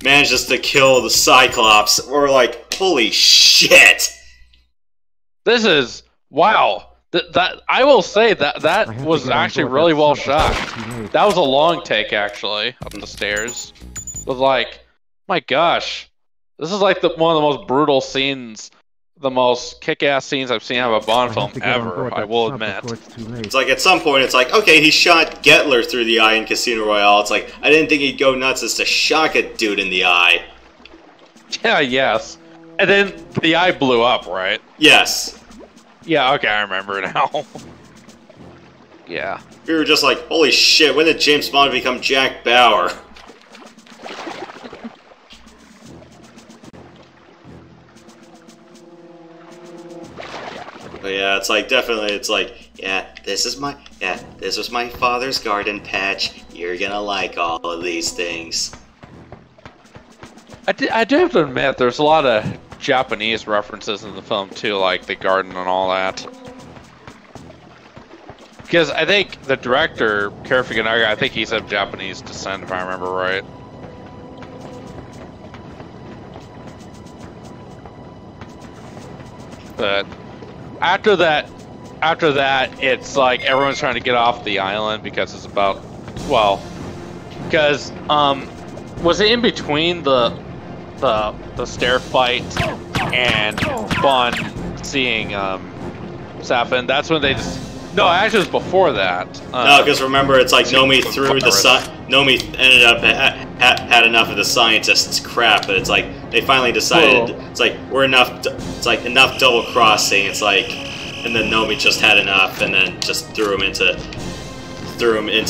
manages to kill the Cyclops. We're like, holy shit! This is wow. That I will say that was actually really well shot. That was a long take actually up the stairs. It was like, my gosh, this is like one of the most brutal scenes the most kick-ass scenes I've seen out of a Bond film ever, I will admit. It's like, at some point, it's like, okay, he shot Gettler through the eye in Casino Royale. It's like, I didn't think he'd go nuts as to shock a dude in the eye. Yeah, yes. And then the eye blew up, right? Yes. Yeah, okay, I remember now. Yeah. We were just like, holy shit, when did James Bond become Jack Bauer? But yeah, it's like, definitely, it's like, this was my father's garden patch. You're gonna like all of these things. I do have to admit, there's a lot of Japanese references in the film too, like the garden and all that. Because I think the director, Cary Fukunaga, I think he's of Japanese descent, if I remember right. But after that, it's like everyone's trying to get off the island because it's about, well, because was it in between the stair fight and Bond seeing Safin? That's when they just. No, actually, it was before that. No, because remember, it's like Nomi threw the Nomi ended up had enough of the scientists' crap, but it's like they finally decided it's like we're enough. It's like enough double crossing. It's like, and then Nomi just had enough, and then just threw him into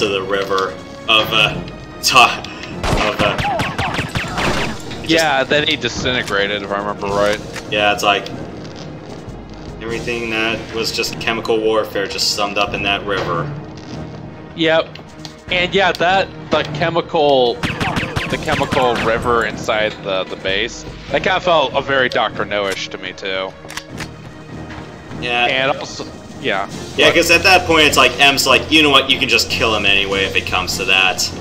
the river of yeah, then he disintegrated, if I remember right. Yeah, it's like everything that was just chemical warfare just summed up in that river. Yep. And yeah, the chemical river inside the base, that kind of felt a very Dr. No-ish to me too. Yeah. And also, yeah. Yeah, because at that point it's like M's like, you know what, you can just kill him anyway if it comes to that.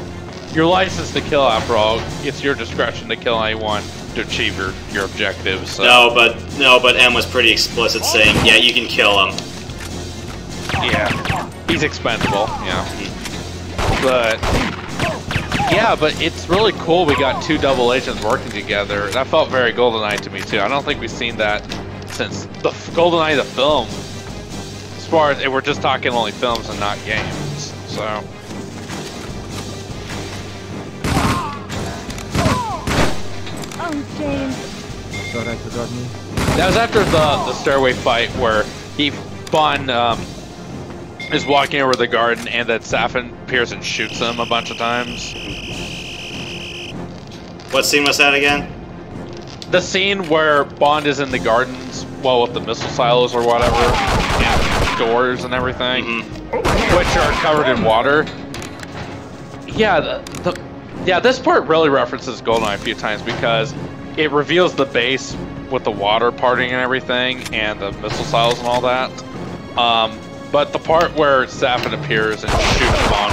Your license to kill, after all, it's your discretion to kill anyone to achieve your objectives. So. No, but M was pretty explicit, saying, yeah, you can kill him. Yeah, he's expendable. Yeah, but it's really cool. We got two double agents working together. That felt very GoldenEye to me too. I don't think we've seen that since the GoldenEye the film. As far as we're just talking only films and not games, so. James. Thought I forgot me. That was after the stairway fight where Bond is walking over the garden and then Safin appears and shoots him a bunch of times. What scene was that again? The scene where Bond is in the gardens, well, with the missile silos or whatever, and doors and everything, which are covered in water. Yeah, yeah, this part really references GoldenEye a few times because it reveals the base with the water parting and everything, and the missile silos and all that. But the part where Safin appears and shoots Bond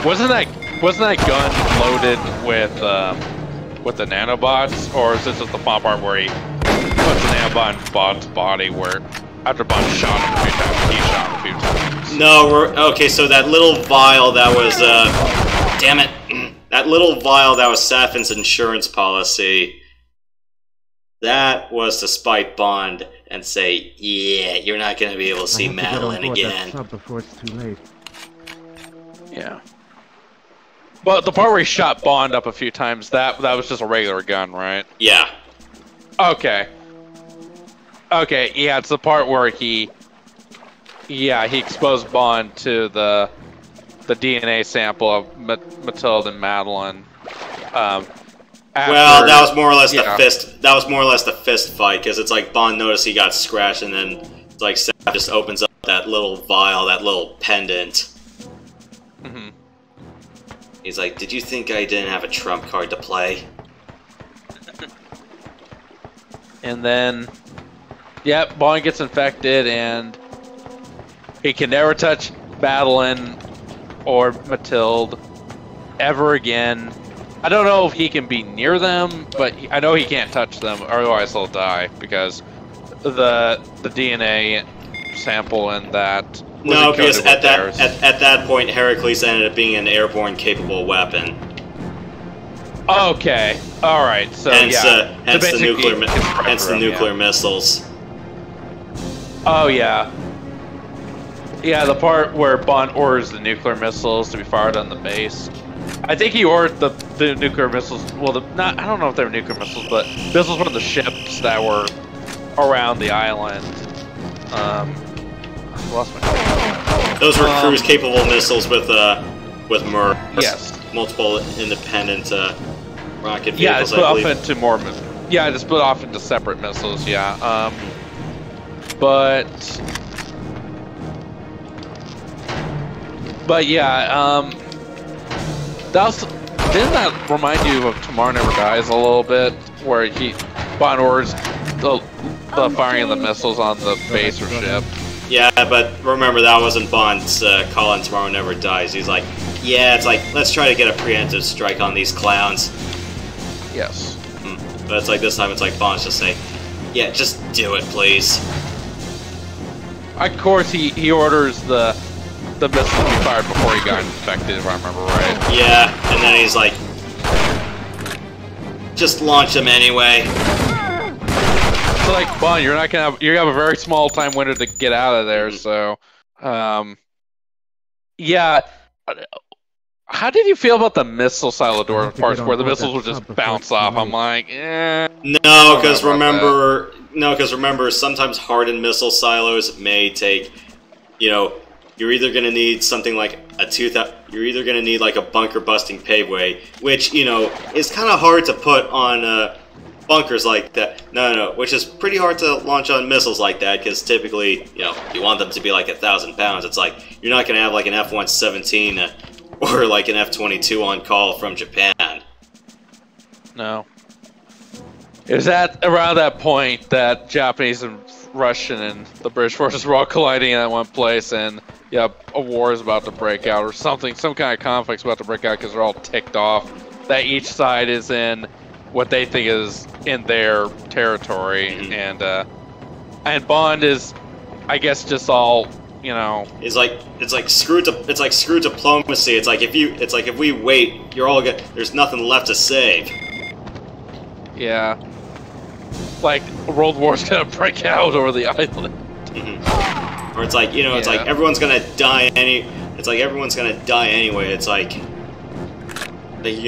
with her gun, wasn't that gun loaded with the nanobots, or is this just the fun part where he puts the nanobot in Bond's body, where after Bond shot him a few times, he shot him a few times? No, okay. So that little vial that was damn it. That little vial that was Safin's insurance policy, that was to spite Bond and say, yeah, you're not going to be able to see Madeline again. Before it's too late. Yeah. But the part where he shot Bond up a few times, that was just a regular gun, right? Yeah. Okay. Okay, yeah, it's the part where he exposed Bond to the DNA sample of Matilda and Madeline. Well, that was more or less the fist. That was more or less the fist fight, because it's like Bond noticed he got scratched, and then it's like Saf just opens up that little vial, that little pendant. Mm-hmm. He's like, "Did you think I didn't have a trump card to play?" And then, yep, Bond gets infected, and he can never touch Madeline or Matilda ever again. I don't know if he can be near them, but I know he can't touch them, otherwise he'll die, because the DNA sample and that. No, because at that point, Heracles ended up being an airborne capable weapon. Okay. All right. So hence, yeah. hence the nuclear missiles. Oh yeah. Yeah, the part where Bond orders the nuclear missiles to be fired on the base. I think he ordered the nuclear missiles. Well, I don't know if they were nuclear missiles, but missiles from the ships that were around the island. I lost my. Those were cruise-capable missiles with MIRVs. Yes. Multiple independent rocket vehicles. Yeah, they split off into more. Yeah, they split off into separate missiles. Yeah. But yeah, didn't that remind you of Tomorrow Never Dies a little bit, where Bond orders the firing of the missiles on the base or ship? Yeah, but remember that wasn't Bond's call in Tomorrow Never Dies. He's like, yeah, it's like, let's try to get a preemptive strike on these clowns. Yes. But it's like this time it's like Bond's just saying, yeah, just do it, please. Of course, he orders the missiles to be fired before he got infected, if I remember right. Yeah, and then he's like, just launch them anyway. So like, Bond, you have a very small time window to get out of there, so, yeah. How did you feel about the missile Salvador parts where the missiles would just bounce off? I'm like, eh. No, because remember, sometimes hardened missile silos may take, you know, you're either going to need something like you're either going to need like a bunker-busting paveway, which, you know, is kind of hard to put on bunkers like that. No, which is pretty hard to launch on missiles like that, because typically, you know, you want them to be like 1,000 pounds. It's like, you're not going to have like an F-117 or like an F-22 on call from Japan. No. It was around that point that Japanese and Russian and the British forces were all colliding in one place, and yeah, a war is about to break out or something. Some kind of conflict's about to break out because they're all ticked off that each side is in what they think is in their territory, and Bond is, I guess, just all, you know. It's like screw diplomacy. It's like if we wait, you're all good. There's nothing left to save. Yeah. Like World War's gonna break out over the island. Or it's like, you know, it's like everyone's gonna die anyway. It's like you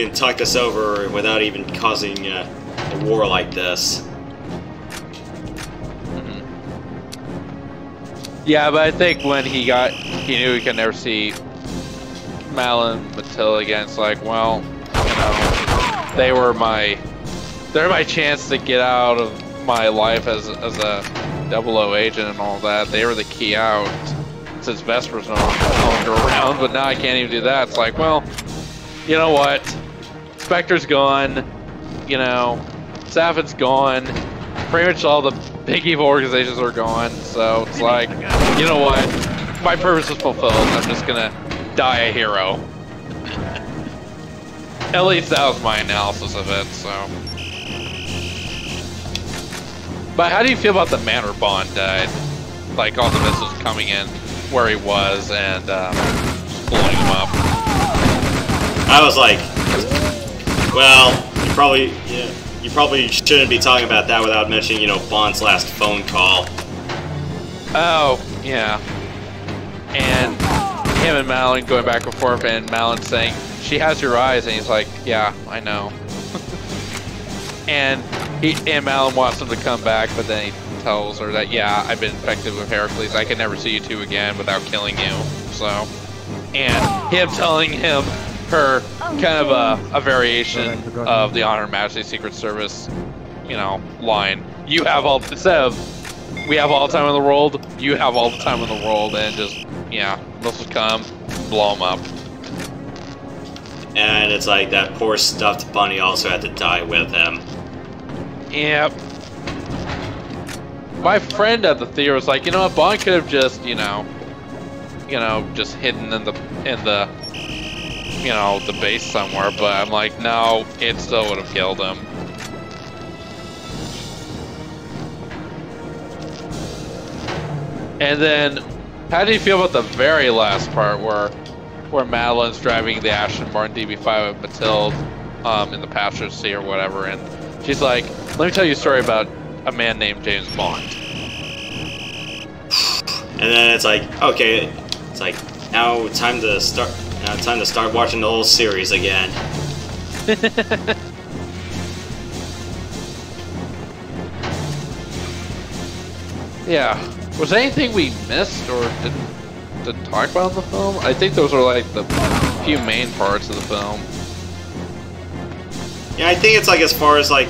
can talk this over without even causing a war like this. Yeah, but I think when he knew he could never see Mal and Matilda again. It's like, well, you know, they're my chance to get out of my life as a 00 agent and all that. They were the key out since Vesper's no longer around, but now I can't even do that. It's like, well, you know what? Spectre's gone, you know, Safet's gone, pretty much all the big evil organizations are gone, so it's like, you know what? My purpose is fulfilled. I'm just gonna die a hero. At least that was my analysis of it, so. But how do you feel about the manner Bond died? Like all the missiles coming in where he was and just blowing him up. I was like, well, you probably shouldn't be talking about that without mentioning, you know, Bond's last phone call. Oh, yeah. And him and Malin going back and forth, and Malin saying, "She has your eyes," and he's like, "Yeah, I know." And Malin wants him to come back, but then he tells her that, "Yeah, I've been infected with Heracles. I can never see you two again without killing you." So, and him telling her kind of a variation of the Honor and Majesty Secret Service, you know, line. You have all, instead of, we have all the time in the world, you have all the time in the world, and just, yeah, missiles come, blow them up. And it's like that poor stuffed bunny also had to die with him. Yep. My friend at the theater was like, you know what, Bond could have just, you know, just hidden in the you know, the base somewhere, but I'm like, no, it still would have killed him. And then, how do you feel about the very last part where Madeline's driving the Aston Martin DB5 with Matilda, in the pasture to see or whatever, and she's like, "Let me tell you a story about a man named James Bond." And then it's like, okay, it's like now time to start. Now time to start watching the whole series again. Yeah. Was there anything we missed or didn't talk about in the film? I think those are like the few main parts of the film. Yeah, I think it's like as far as like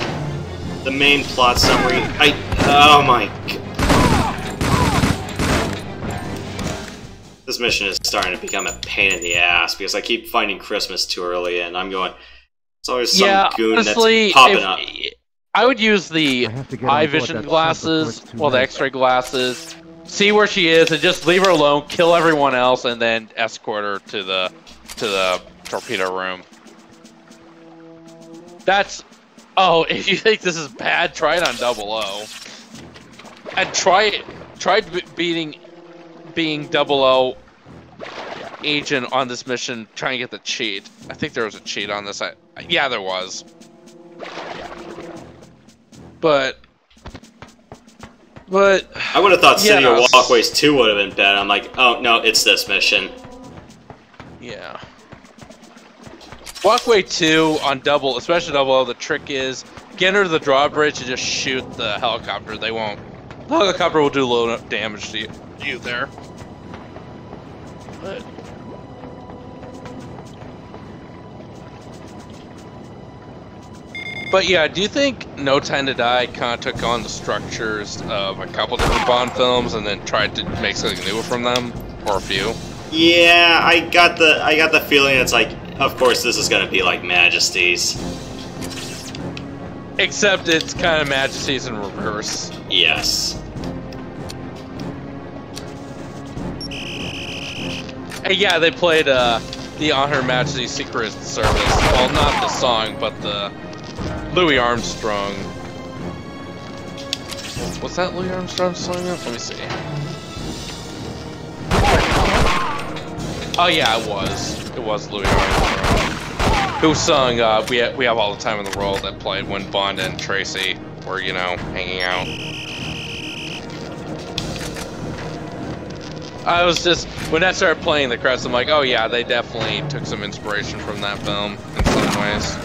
the main plot summary. Oh my god. This mission is starting to become a pain in the ass because I keep finding Christmas too early and I'm going, it's always some goon honestly, that's popping up. I would use the eye vision glasses, well, the X-ray glasses, see where she is, and just leave her alone, kill everyone else, and then escort her to the torpedo room. That's... Oh, if you think this is bad, try it on 00. And try being 00 agent on this mission, trying to get the cheat. I think there was a cheat on this. Yeah, there was. But I would have thought City of Walkways 2 would have been bad. I'm like, oh no, it's this mission. Yeah. Walkway 2 on double, especially 00, the trick is get her to the drawbridge and just shoot the helicopter. They won't. The helicopter will do low damage to you there. But yeah, do you think No Time to Die kind of took on the structures of a couple different Bond films and then tried to make something new from them, or a few? Yeah, I got the feeling it's like, of course this is gonna be like Majesty's. Except it's kind of Majesty's in reverse. Yes. And yeah, they played the On Her Majesty's Secret Service. Well, not the song, but the Louis Armstrong. Was that Louis Armstrong's song? Let me see. Oh yeah, it was. It was Louis Armstrong. Who sung We Have All the Time in the World, that played when Bond and Tracy were, you know, hanging out. I was just, when that started playing the credits, I'm like, oh yeah, they definitely took some inspiration from that film in some ways.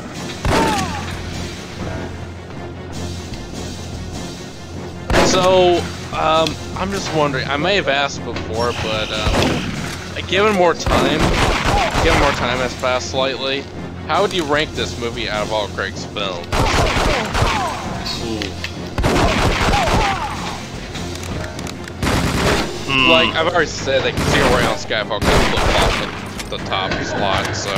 So, I'm just wondering, I may have asked before, but given more time has passed slightly, how would you rank this movie out of all Craig's films? Like, I've already said that Casino Royale and Skyfall could flip-flop the top slot, so...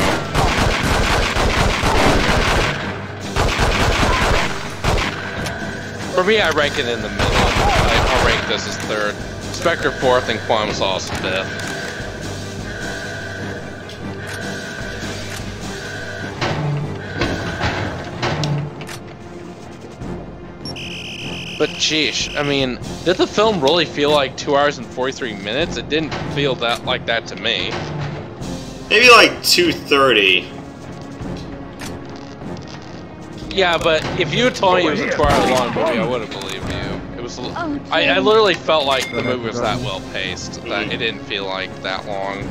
For me, I rank it in the middle. I'll rank this as third. Spectre fourth, and Quantum Solace fifth. But sheesh, I mean, did the film really feel like 2 hours and 43 minutes? It didn't feel that like that to me. Maybe like 2:30. Yeah, but if you had told me it was a 2 hour long movie, I would have believed you. It was. I literally felt like the movie was that well paced that it didn't feel like that long.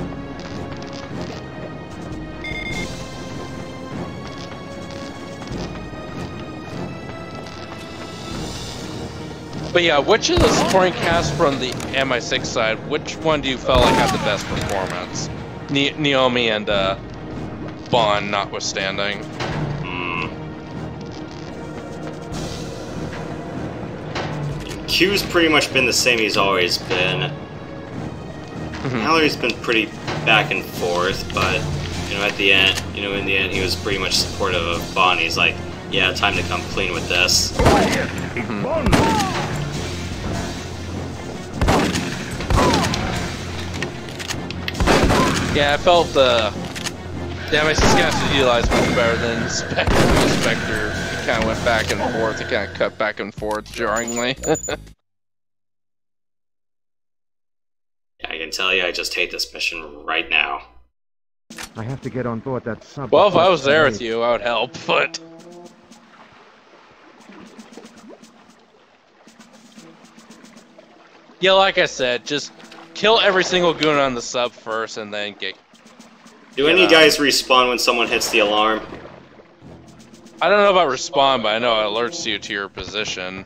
But yeah, which of the supporting cast from the MI6 side, which one do you felt like had the best performance? Naomi and Bond notwithstanding. Q's pretty much been the same he's always been. Mallory's been pretty back and forth, but you know, at the end, in the end, he was pretty much supportive of Bond. He's like, yeah, time to come clean with this. Yeah, I felt the MI6 cast utilized much better than Spectre. Spectre kind of went back and forth. It kind of cut back and forth jarringly. Yeah, I can tell you, I just hate this mission right now. I have to get on board that sub. Well, if I was there with you, I would help, but... Yeah, like I said, just kill every single goon on the sub first and then get... Do any guys respawn when someone hits the alarm? I don't know about respawn, but I know it alerts you to your position.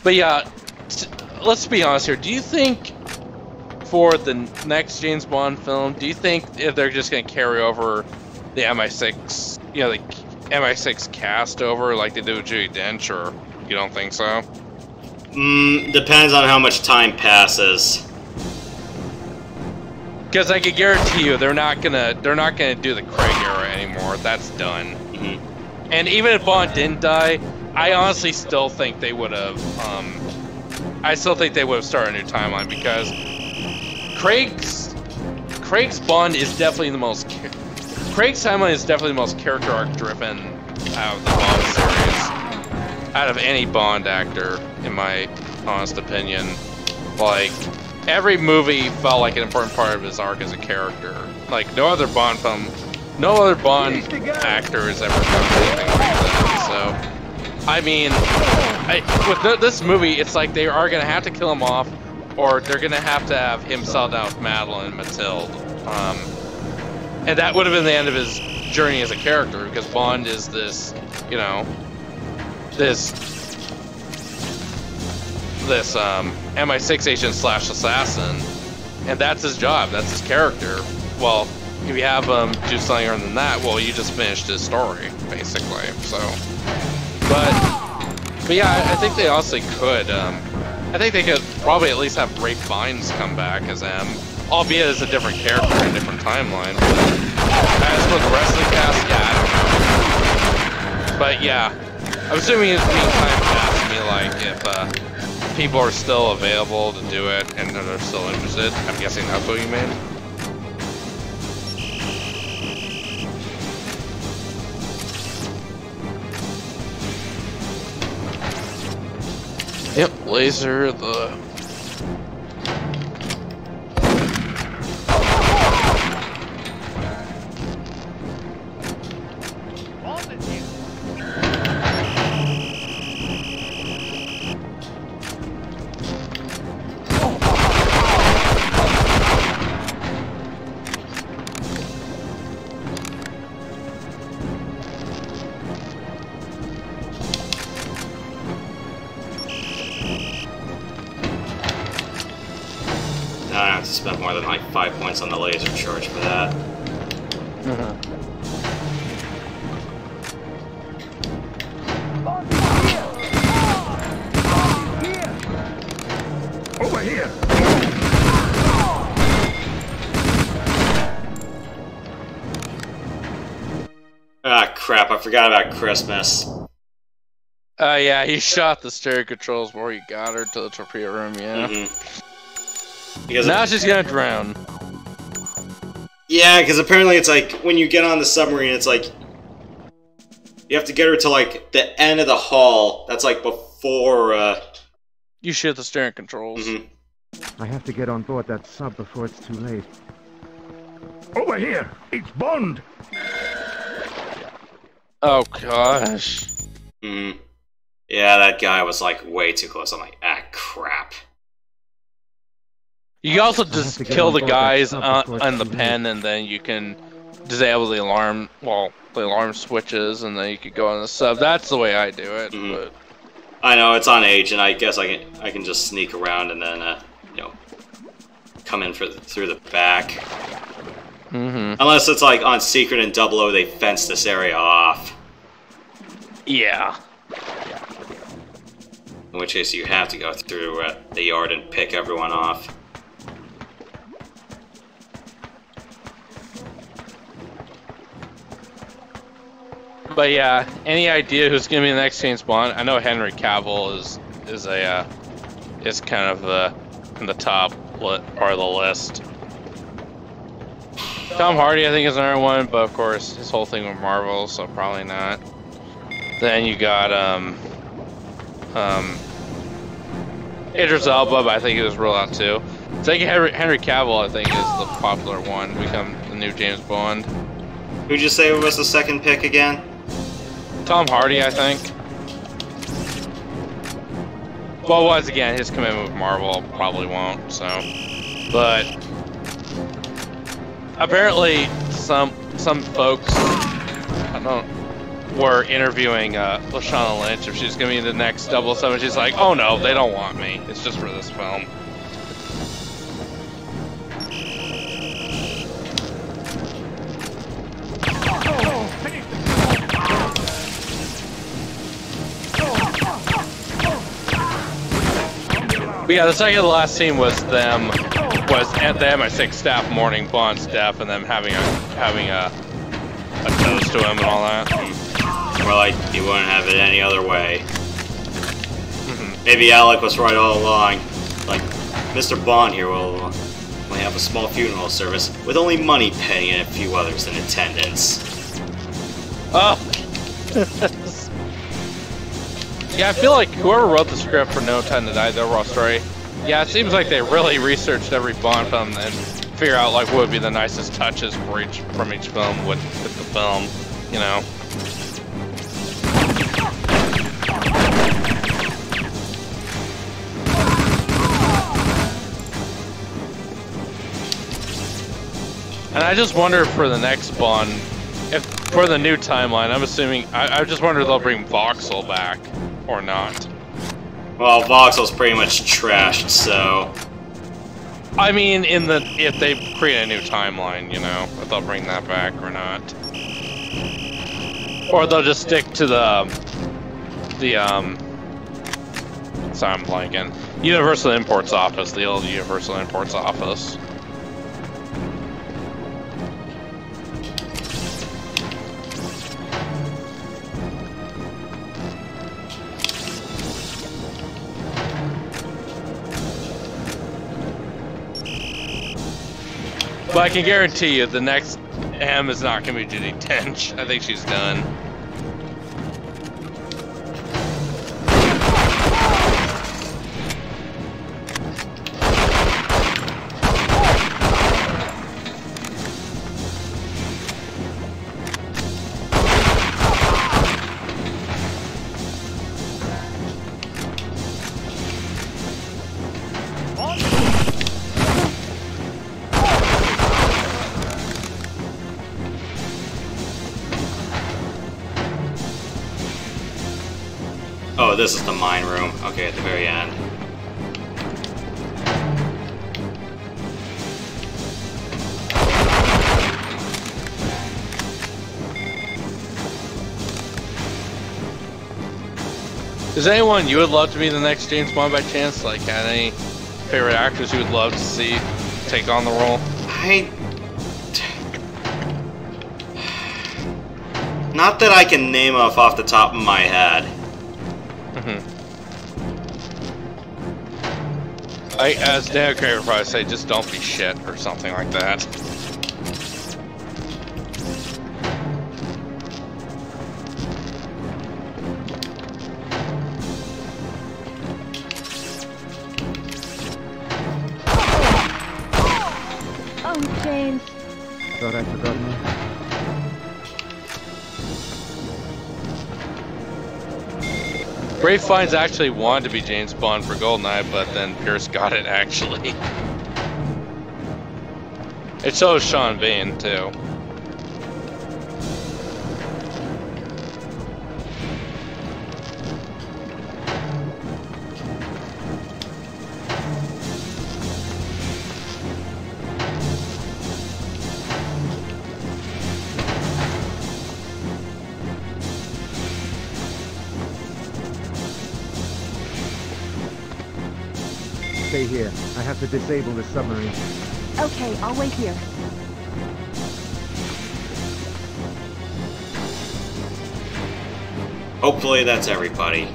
But yeah, let's be honest here. Do you think for the next James Bond film, do you think if they're just going to carry over the MI6, you know, the MI6 cast over like they did with Judi Dench, or you don't think so? Depends on how much time passes. Because I can guarantee you, they're not gonna do the Craig era anymore. That's done. Mm-hmm. And even if Bond didn't die, I honestly still think they would have. I still think they would have started a new timeline because Craig's Bond is definitely the most. Craig's timeline is definitely the most character arc driven out of the Bond series, out of any Bond actor, in my honest opinion. Like, every movie felt like an important part of his arc as a character. Like, no other Bond film, no other Bond actor has ever done anything like that. So, I mean, with this movie, it's like they are gonna have to kill him off, or they're gonna have to have him settle down with Madeline and Mathilde. And that would have been the end of his journey as a character, because Bond is this, you know, this MI6 agent slash assassin, and that's his job, that's his character. Well, if you have him do something other than that, well, you just finished his story, basically. So, but yeah, I think they also could. I think they could probably at least have Ralph Fiennes come back as M, albeit as a different character in a different timeline. As for the rest of the cast, yeah, I don't know. But yeah, I'm assuming it's being time passed me, like, if people are still available to do it and they're still interested. I'm guessing that's what you mean. Yep, laser the... I have to spend more than like 5 points on the laser charge for that. Over here! Ah, crap, I forgot about Christmas. Yeah, he shot the stereo controls before he got her to the torpedo room, yeah. Because now she's gonna drown. Yeah, because apparently it's like, when you get on the submarine, it's like, you have to get her to like, the end of the hull. That's like before, You shoot the steering controls. I have to get on board that sub before it's too late. Over here! It's Bond! Oh gosh. Yeah, that guy was like way too close. I'm like, ah, crap. You can also just kill the guys on the pen, and then you can disable the alarm. Well, the alarm switches, and then you could go on the sub. That's the way I do it. But I know it's on Age, and I guess I can just sneak around and then you know, come in through the back. Unless it's like on Secret and 00, they fence this area off. Yeah. In which case you have to go through the yard and pick everyone off. But yeah, any idea who's gonna be the next James Bond? I know Henry Cavill is kind of in the top part of the list. Tom Hardy, I think, is another one, but of course his whole thing with Marvel, so probably not. Then you got Idris Elba, but I think he was ruled out too. I think Henry Cavill, I think, is the popular one to become the new James Bond. Who'd you say was the second pick again? Tom Hardy, I think. Well, once again, his commitment with Marvel probably won't, so. But apparently, some folks, I don't, were interviewing Lashana Lynch if she's gonna be in the next 007. She's like, "Oh no, they don't want me. It's just for this film." But yeah, the second to last scene was them at the MI6 staff mourning Bond's death and them having a toast to him and all that. More like he wouldn't have it any other way. Maybe Alec was right all along. Like, Mr. Bond here will only have a small funeral service with only money paying and a few others in attendance. Oh. Yeah, I feel like whoever wrote the script for No Time to Die, the overall story, yeah, it seems like they really researched every Bond film and figure out like what would be the nicest touches for from each film with the film, you know. And I just wonder for the next Bond, if for the new timeline, I'm assuming, I just wonder if they'll bring Voxel back or not. Well, Voxel's pretty much trashed, so. I mean, if they create a new timeline, you know, if they'll bring that back or not, or they'll just stick to the sorry, I'm blanking. Universal Imports Office, the old Universal Imports Office. But I can guarantee you the next M is not going to be Judi Dench. I think she's done. Oh, this is the mine room. Okay, at the very end. Is anyone you would love to be the next James Bond by chance? Like, any favorite actors you would love to see take on the role? Not that I can name off the top of my head. As Dan Craig would probably say, just don't be shit or something like that. Oh, James. Thought I'd forgotten you. Ray Fiennes actually wanted to be James Bond for GoldenEye, but then Pierce got it actually. It shows Sean Bean too. Stay here. I have to disable the submarine. Okay, I'll wait here. Hopefully that's everybody.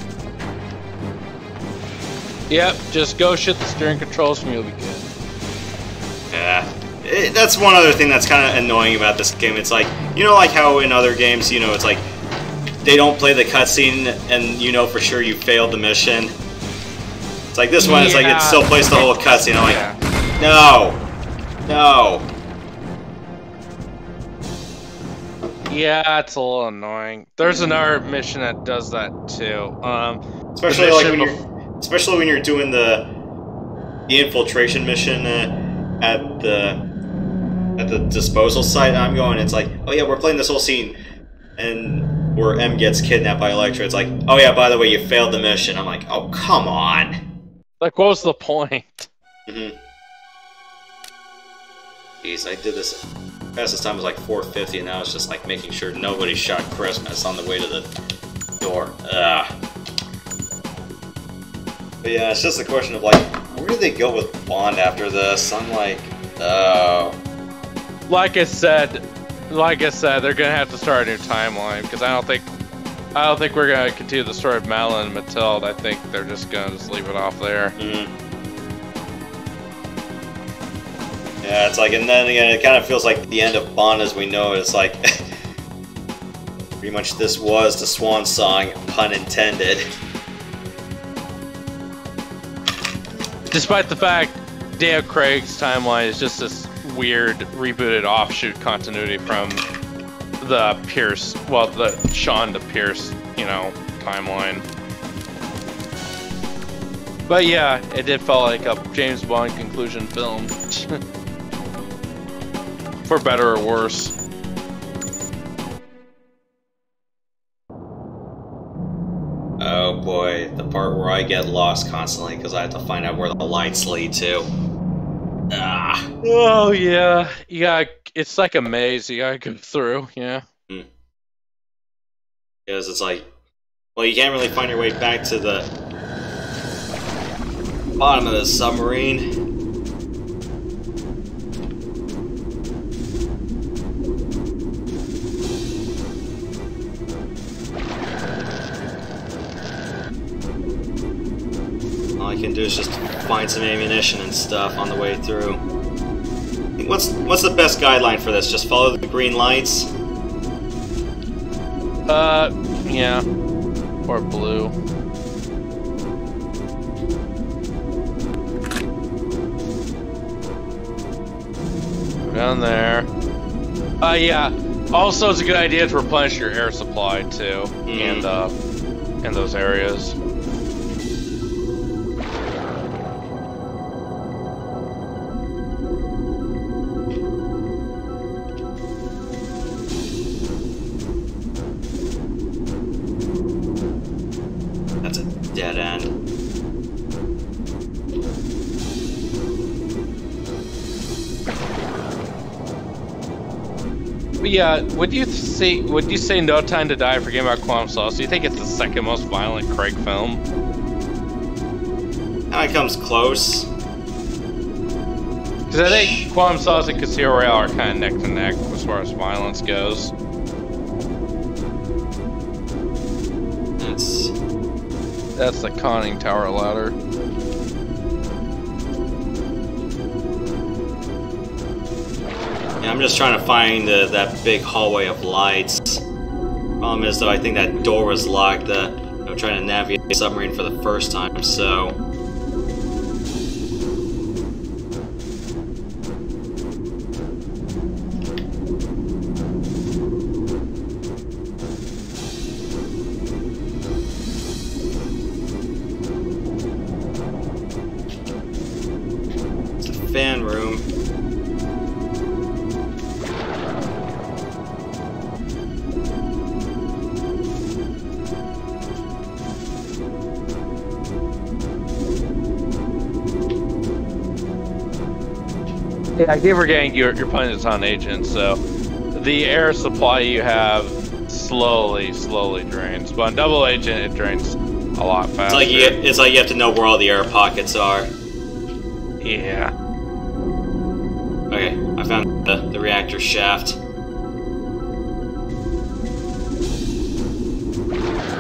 Yep, just go shit the steering controls and you'll be good. Yeah. That's one other thing that's kind of annoying about this game. It's like, you know, like how in other games, you know, it's like they don't play the cutscene and you know for sure you failed the mission. It's like this one, it's like it still plays the whole cutscene. I'm like, no, no. Yeah, it's a little annoying. There's another mission that does that too. Especially like especially when you're doing the infiltration mission at the disposal site. I'm going. It's like, oh yeah, we're playing this whole scene, and where M gets kidnapped by Electra. It's like, oh yeah, by the way, you failed the mission. I'm like, oh come on. Like, what was the point? Mm-hmm. Jeez, I did this. Fastest time was like 450, and now it's just like making sure nobody shot Christmas on the way to the door. Ugh. But yeah, it's just a question of like, where do they go with Bond after this? I'm like, oh. Like I said, they're gonna have to start a new timeline because I don't think we're gonna continue the story of Madeline and Mathilde. I think they're just gonna leave it off there. Mm-hmm. Yeah, it's like, and then again, it kind of feels like the end of Bond as we know it. It's like, pretty much this was the swan song, pun intended. Despite the fact Daniel Craig's timeline is just this weird rebooted offshoot continuity from the Pierce, well, the Sean to Pierce, you know, timeline. But yeah, it did feel like a James Bond conclusion film. For better or worse. Oh boy, the part where I get lost constantly because I have to find out where the lights lead to. Ah. Oh yeah, you gotta, it's like a maze you gotta go through, yeah. Because it's like, well, you can't really find your way back to the bottom of the submarine. All I can do is just find some ammunition and stuff on the way through. What's the best guideline for this? Just follow the green lights? Yeah. Or blue. Go down there. Yeah. Also, it's a good idea to replenish your air supply too, and in those areas. That's a dead end. But yeah, would you say No Time to Die for Game About Quantum Solace? Do you think it's the second most violent Craig film? It comes close. Because I think Quantum Solace and Casino Royale are kind of neck to neck as far as violence goes. That's the conning tower ladder. Yeah, I'm just trying to find that big hallway of lights. Problem is, though, I think that door was locked. I'm trying to navigate the submarine for the first time, so... fan room. Yeah, I keep forgetting you're playing as an agent, so the air supply you have slowly drains. But on double agent, it drains a lot faster. It's like you have to know where all the air pockets are. Yeah. Okay, I found the reactor shaft.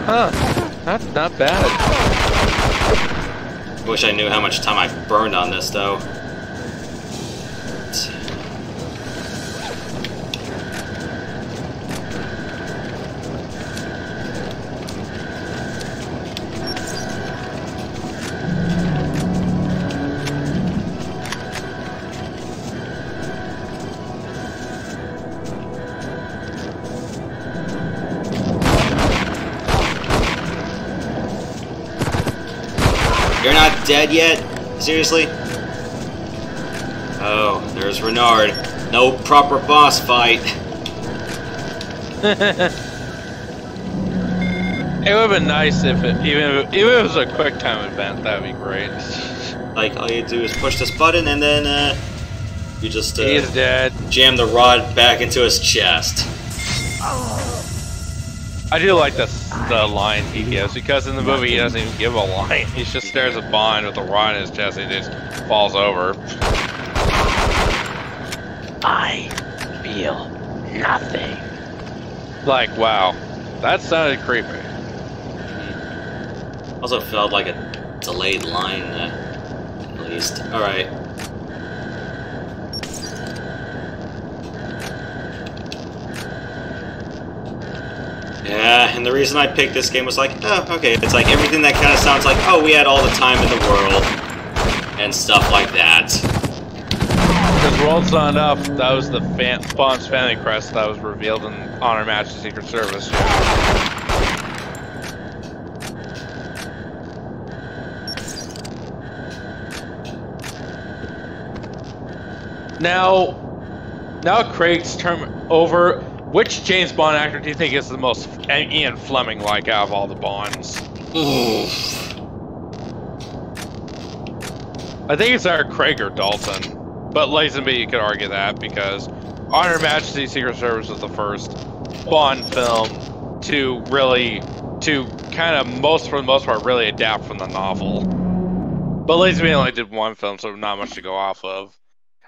Huh. Not bad. Wish I knew how much time I burned on this, though. You're not dead yet? Seriously? Oh, there's Renard. No proper boss fight. It would have been nice if even if it was a quick time event. That would be great. Like, all you do is push this button and then, you just, he's dead. Jam the rod back into his chest. I do like the line he gives, because in the movie he doesn't even give a line. He just stares at Bond with a rod in his chest and he just falls over. I feel nothing. Like, wow. That sounded creepy. Also felt like a delayed line, at least. Alright. Yeah, and the reason I picked this game was like, oh, okay, it's like everything that kind of sounds like, oh, we had all the time in the world, and stuff like that. Because World's Not Enough, that was the Bond's family crest that was revealed in Honor Majesty's Secret Service. Now Craig's term over. Which James Bond actor do you think is the most Ian Fleming-like out of all the Bonds? I think it's either Craig or Dalton. But Lazenby, you could argue that, because Honor Majesty's Secret Service was the first Bond film to kind of, for the most part, really adapt from the novel. But Lazenby only did one film, so not much to go off of.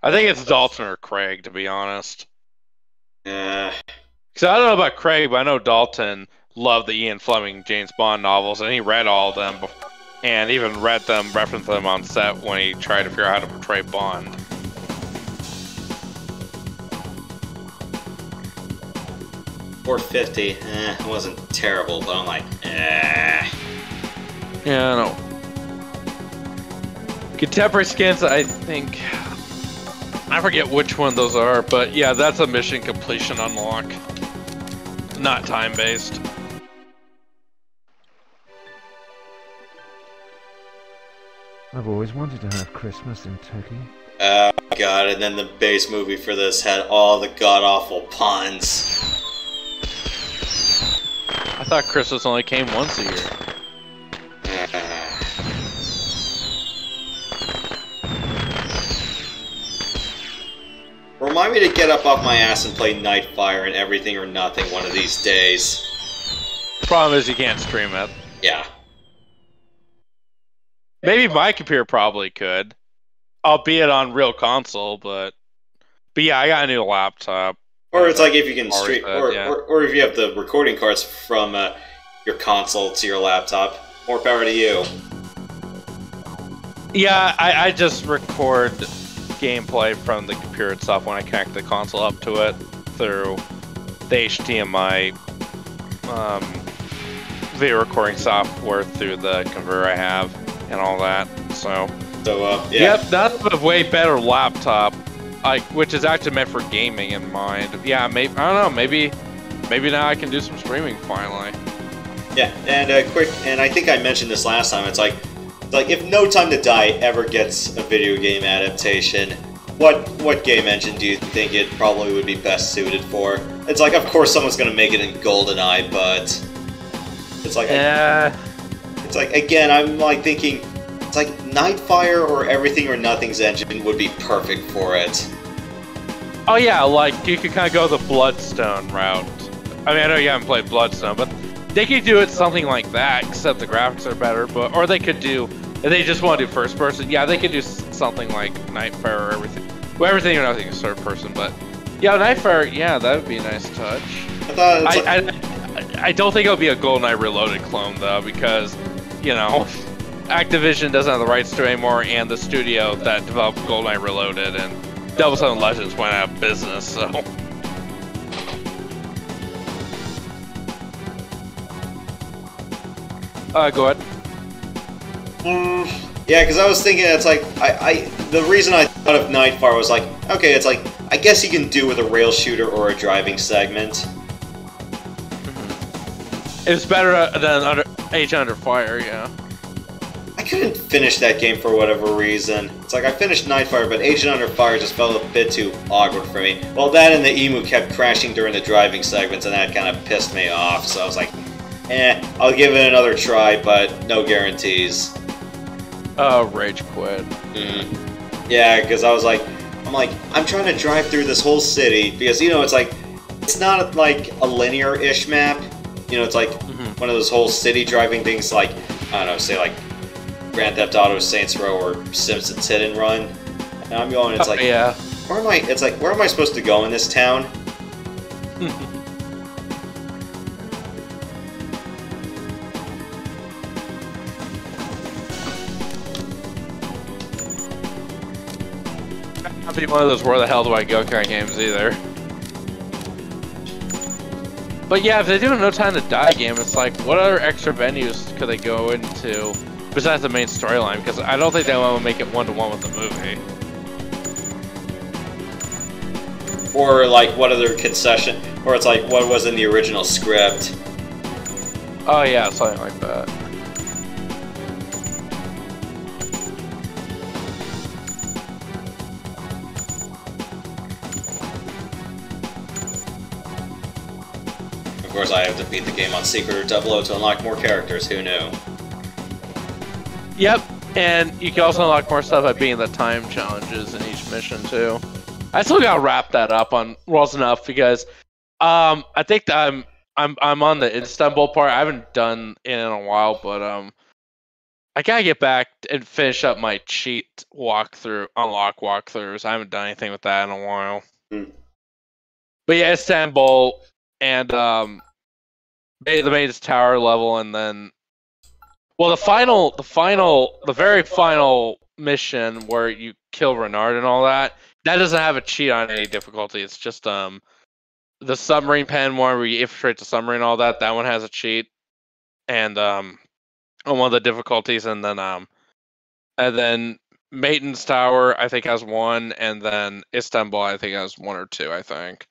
I think it's Dalton or Craig, to be honest. Because I don't know about Craig, but I know Dalton loved the Ian Fleming James Bond novels, and he read all of them, and even referenced them on set when he tried to figure out how to portray Bond. $450, it wasn't terrible, but I'm like, eh. Yeah, I know. Contemporary skins, I think... I forget which one those are, but yeah, that's a mission completion unlock. Not time-based. I've always wanted to have Christmas in Turkey. Oh god, and then the base movie for this had all the god-awful puns. I thought Christmas only came once a year. Remind me to get up off my ass and play Nightfire and Everything or Nothing one of these days. Problem is you can't stream it. Yeah. Maybe my computer probably could. Albeit on real console, but yeah, I got a new laptop. Or it's like if you can stream, or if you have the recording cards from your console to your laptop. More power to you. Yeah, I just record gameplay from the computer itself when I connect the console up to it through the HDMI video recording software through the converter I have and all that. So yeah. Yep, that's a way better laptop, which is actually meant for gaming in mind. Yeah, maybe I don't know. Maybe now I can do some streaming finally. Yeah, and and I think I mentioned this last time. It's like if No Time to Die ever gets a video game adaptation, what game engine do you think it probably would be best suited for? It's like, of course, someone's gonna make it in GoldenEye, but it's like, it's like again, I'm like thinking, it's like Nightfire or Everything or Nothing's engine would be perfect for it. Oh yeah, like you could kind of go the Bloodstone route. I mean, I know you haven't played Bloodstone, but they could do it something like that, except the graphics are better. Or they could do, if they just want to do first person, yeah, they could do something like Nightfire or Everything. Well, Everything or Nothing is third person, but yeah, Nightfire, yeah, that would be a nice touch. I don't think it'll be a GoldenEye Reloaded clone though, because you know, Activision doesn't have the rights to it anymore, and the studio that developed GoldenEye Reloaded and 007 Legends went out of business, so. Go ahead. Yeah, because I was thinking, it's like, the reason I thought of Nightfire was like, okay, it's like, I guess you can do with a rail shooter or a driving segment. It's better than Age Under Fire, yeah. I couldn't finish that game for whatever reason. It's like I finished Nightfire, but Agent Under Fire just felt a bit too awkward for me. Well, that and the emu kept crashing during the driving segments, and that kind of pissed me off. So I was like, I'll give it another try, but no guarantees. Rage quit. Yeah, because I'm trying to drive through this whole city, because, you know, it's not like a linear-ish map. You know, it's like one of those whole city driving things, like, I don't know, say like Grand Theft Auto, Saints Row, or Simpsons Hit and Run. And I'm going, it's like, yeah. Where am I supposed to go in this town? Not be one of those where the hell do I go kind of games either. But yeah, if they do a No Time to Die game, it's like, what other extra venues could they go into besides the main storyline? Because I don't think they want to make it one-to-one with the movie. Or like, what other concession? Or it's like, what was in the original script? Oh yeah, something like that. Of course, I have to beat the game on Secret or Double O to unlock more characters. Who knew? Yep, and you can also unlock more stuff by beating the time challenges in each mission too. I still gotta wrap that up on Worlds Enough because I think that I'm on the Istanbul part. I haven't done it in a while, but I gotta get back and finish up my cheat walkthrough, unlock walkthroughs. I haven't done anything with that in a while. But yeah, Istanbul and the main tower level, and then the very final mission where you kill Renard and all that. That doesn't have a cheat on any difficulty. It's just the submarine pen one where you infiltrate the submarine and all that. That one has a cheat, and on one of the difficulties, and then Maiden's Tower I think has one, and then Istanbul I think has one or two. I think.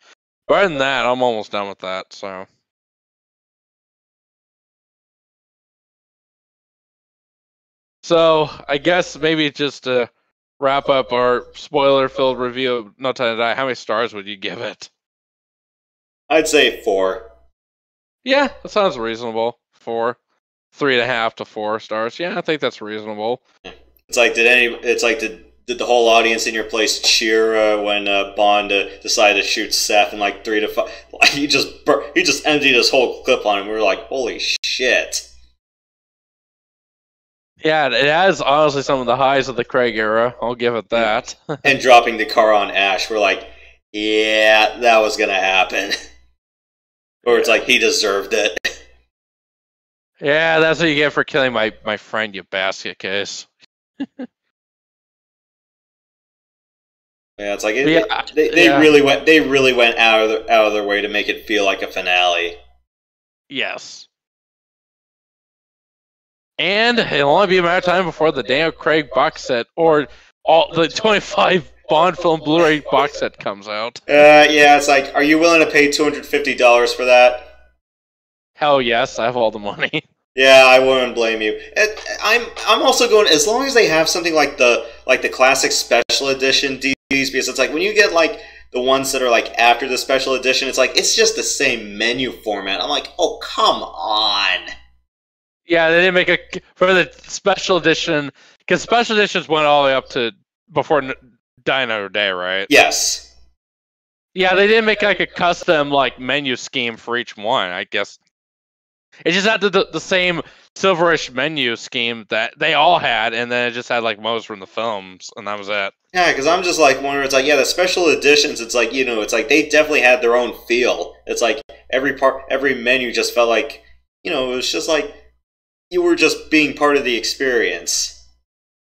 But other than that, I'm almost done with that. So I guess maybe just to wrap up our spoiler-filled review of No Time to Die, how many stars would you give it? I'd say 4. Yeah, that sounds reasonable. 4, 3.5 to 4 stars. Yeah, I think that's reasonable. It's like, did the whole audience in your place cheer when Bond decided to shoot Seth in like 3 to 5? Like, he just emptied his whole clip on him. We were like, holy shit. Yeah, it has honestly some of the highs of the Craig era. I'll give it that. And dropping the car on Ash, we're like, yeah, that was gonna happen. Or it's like, he deserved it. Yeah, that's what you get for killing my friend, you basket case. Yeah, it's like they really went out of their way to make it feel like a finale. Yes. And it'll only be a matter of time before the Daniel Craig box set or all the 25 Bond film Blu-ray box set comes out. Yeah, it's like, are you willing to pay $250 for that? Hell yes, I have all the money. Yeah, I wouldn't blame you. I'm also going, as long as they have something like the classic special edition DVDs, because it's like when you get like the ones that are like after the special edition, it's like it's just the same menu format. I'm like, oh come on. Yeah, they didn't make for the special edition, because special editions went all the way up to before Die Another Day, right? Yes. Yeah, they didn't make like a custom like menu scheme for each one. I guess it just had the same silverish menu scheme that they all had, and then it just had like most from the films, and that was it. Yeah, because I'm just like wondering, it's like, yeah, the special editions, it's like, you know, it's like they definitely had their own feel. It's like every menu just felt like, you know, it was just like you were just being part of the experience.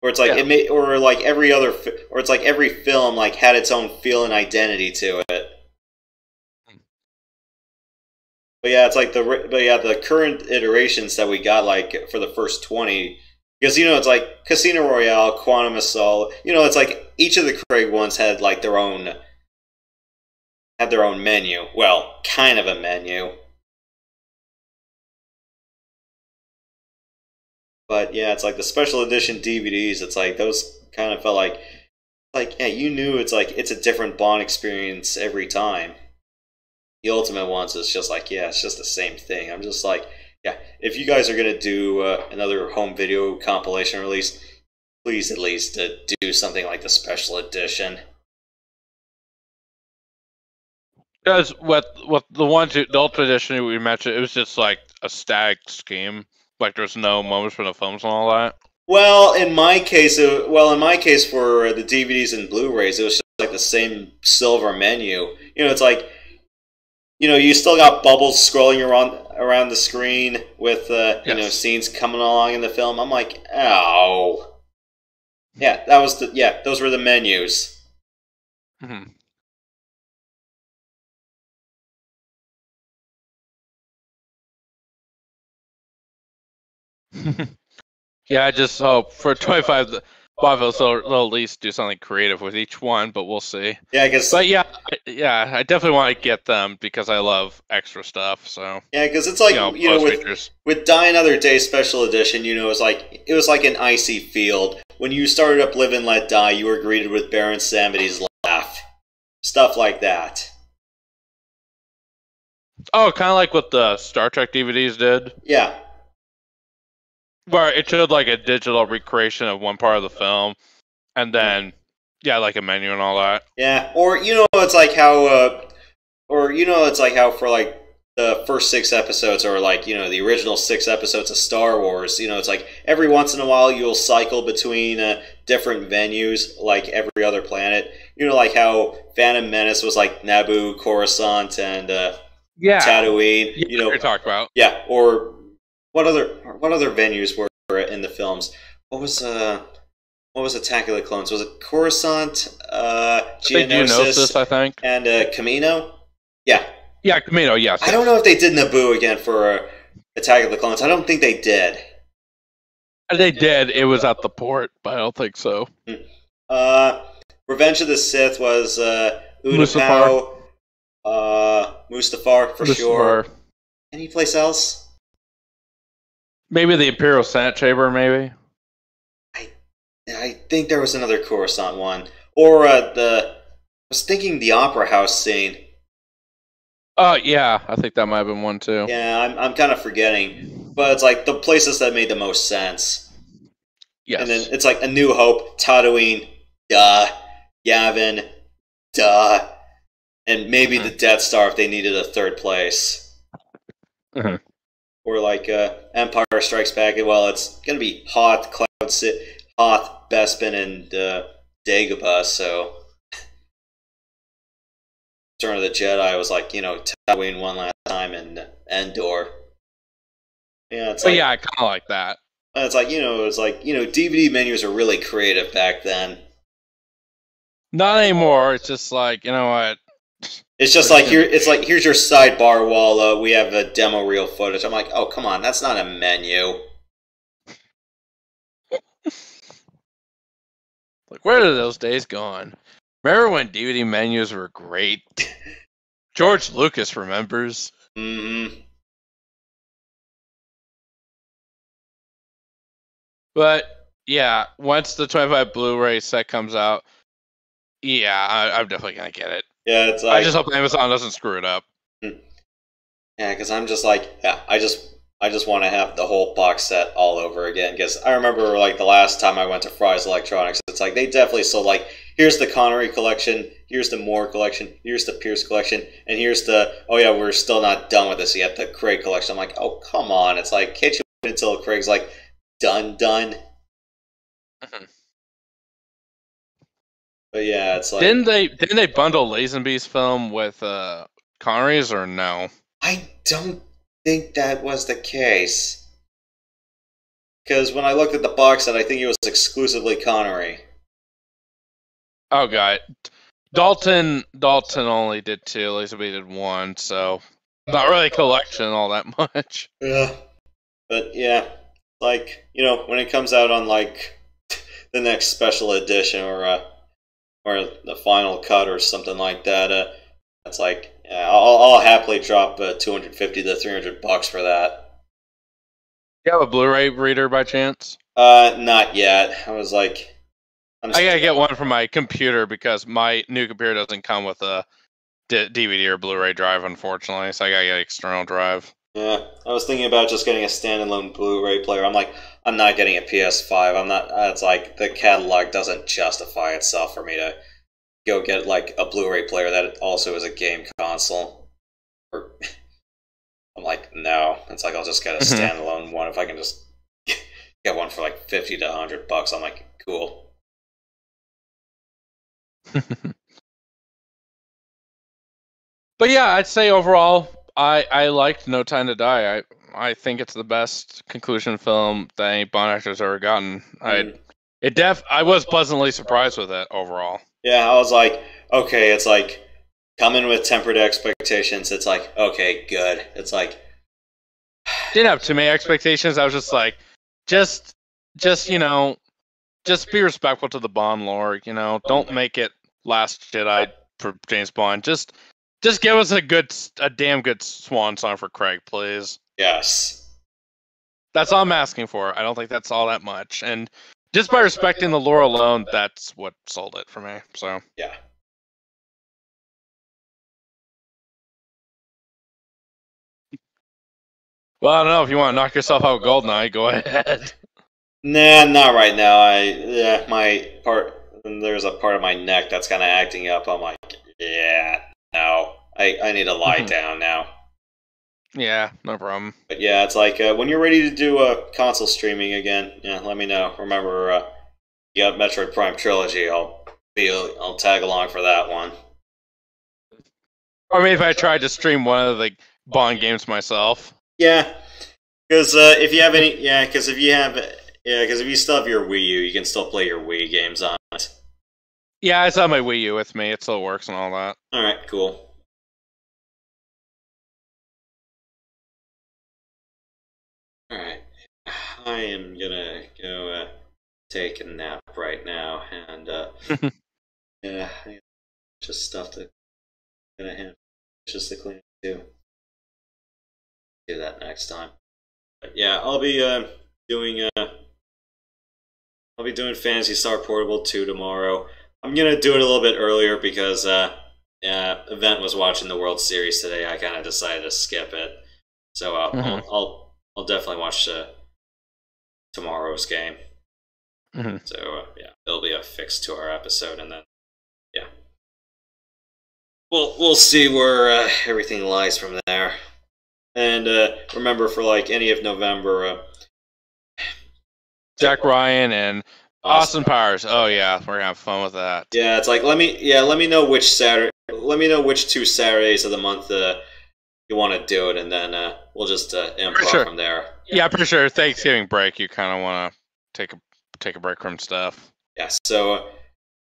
Or it's like or like every other, or it's like every film like had its own feel and identity to it. But yeah, it's like the current iterations that we got like for the first 20, because you know it's like Casino Royale, Quantum of Solace. You know, it's like each of the Craig ones had like their own menu. Well, kind of a menu. But yeah, it's like the special edition DVDs. It's like those kind of felt like yeah, you knew it's like it's a different Bond experience every time. The Ultimate ones is just like, yeah, it's just the same thing. I'm just like, yeah, if you guys are gonna do another home video compilation release, please at least do something like the special edition. Because with the ones, the Ultimate Edition we mentioned, it was just like a stacked scheme. Like there's no moments for the films and all that. Well, in my case, for the DVDs and Blu-rays, it was just like the same silver menu. You know, it's like, you know, you still got bubbles scrolling around the screen with you know, scenes coming along in the film. I'm like, ow. Yeah, those were the menus. Mm-hmm. Yeah, I just hope for 25, they'll at least do something creative with each one, but we'll see. Yeah, I guess. But yeah, I definitely want to get them because I love extra stuff. So yeah, because it's like, you know, with Die Another Day Special Edition, you know, it was like an icy field. When you started up Live and Let Die, you were greeted with Baron Samity's laugh, stuff like that. Oh, kind of like what the Star Trek DVDs did. Yeah. Where it showed like a digital recreation of one part of the film, and then like a menu and all that. Yeah, or you know, it's like how, for like the first 6 episodes, or like, you know, the original 6 episodes of Star Wars. You know, it's like every once in a while you'll cycle between different venues, like every other planet. You know, like how Phantom Menace was like Naboo, Coruscant, and Tatooine. Yeah, you know, you're talking about. Yeah, or what other venues were in the films? What was Attack of the Clones? Was it Coruscant, Geonosis, I think, and Kamino? Yeah. Yeah, Kamino, yes. I don't know if they did Naboo again for Attack of the Clones. I don't think they did. They did. It was at the port, but I don't think so. Revenge of the Sith was Utapau, Mustafar for sure. Any place else? Maybe the Imperial Senate Chamber, maybe? I think there was another Coruscant one. Or I was thinking the Opera House scene. Oh, yeah. I think that might have been one, too. Yeah, I'm kind of forgetting. But it's like the places that made the most sense. Yes. And then it's like A New Hope, Tatooine, duh. Yavin, duh. And maybe the Death Star if they needed a third place. Mm-hmm. Or like Empire Strikes Back. Well, it's gonna be Hoth, Cloud City, Hoth, Bespin, and Dagobah. So Return of the Jedi was like, you know, Tatooine one last time, and Endor. Yeah, it's I kind of like that. It's like, you know, DVD menus are really creative back then. Not anymore. It's just like, you know what? It's just like here's your sidebar while we have a demo reel footage. I'm like, oh, come on, that's not a menu. Like, where are those days gone? Remember when DVD menus were great? George Lucas remembers. Mm-hmm. But yeah, once the 25 Blu-ray set comes out, yeah, I'm definitely gonna get it. Yeah, it's like, I just hope Amazon doesn't screw it up. Yeah, because I'm just like, yeah, I just want to have the whole box set all over again. Because I remember, like, the last time I went to Fry's Electronics, it's like they definitely sold, like, here's the Connery collection, here's the Moore collection, here's the Pierce collection, and here's the, oh yeah, we're still not done with this yet, the Craig collection. I'm like, oh, come on. It's like, can't you wait until Craig's like done? Mm-hmm. But yeah, it's like, didn't they bundle Lazenby's film with Connery's, or no? I don't think that was the case. Because when I looked at the box set, I think it was exclusively Connery. Oh god, Dalton only did 2. Lazenby did 1, so not really a collection all that much. Yeah, but yeah, like, you know, when it comes out on like the next special edition or the final cut or something like that, it's like, yeah, I'll happily drop $250 to $300 for that. You have a Blu-ray reader by chance? Not yet. I was like, I gotta get one for my computer because my new computer doesn't come with a DVD or Blu-ray drive, unfortunately. So I gotta get an external drive. Yeah, I was thinking about just getting a standalone Blu-ray player. I'm like, I'm not getting a PS5. I'm not. It's like the catalog doesn't justify itself for me to go get like a Blu-ray player that also is a game console. Or I'm like, no. It's like I'll just get a standalone one if I can just get one for like $50 to $100. I'm like, cool. But yeah, I'd say overall, I liked No Time to Die. I think it's the best conclusion film that any Bond actor's ever gotten. I was pleasantly surprised with it overall. Yeah, I was like, okay, it's like coming with tempered expectations. It's like, okay, good. It's like didn't have too many expectations. I was just like, just you know, just be respectful to the Bond lore. You know, don't make it Last Jedi for James Bond. Just give us a damn good swan song for Craig, please. Yes. That's all I'm asking for. I don't think that's all that much. And just by respecting the lore alone, that's what sold it for me. So yeah. Well, I don't know if you want to knock yourself out with Goldeneye, go ahead. Nah, not right now. My part. There's a part of my neck that's kind of acting up. I'm like, yeah, no. I need to lie down now. Yeah, no problem. But yeah, it's like when you're ready to do console streaming again, yeah, let me know. Remember, you got Metroid Prime Trilogy. I'll tag along for that one. Or maybe if I tried to stream one of the Bond games myself. Yeah, because if you have any, because if you still have your Wii U, you can still play your Wii games on it. Yeah, I still have my Wii U with me. It still works and all that. All right, cool. All right, I am gonna go take a nap right now, and yeah, just stuff to gonna have just to clean too. Do that next time. But yeah, I'll be doing Phantasy Star Portable 2 tomorrow. I'm gonna do it a little bit earlier because Event was watching the World Series today. I kind of decided to skip it, so I'll definitely watch tomorrow's game. So yeah, it'll be a fix to our episode, and then yeah, we'll see where everything lies from there. And remember, for like any of November, Jack Ryan and Austin Powers. Oh yeah, we're gonna have fun with that. Yeah, it's like let me know which Saturday. Let me know which 2 Saturdays of the month you want to do it, and then we'll just improv from there. Yeah, for sure. Thanksgiving break, you kind of want to take a break from stuff. Yeah. So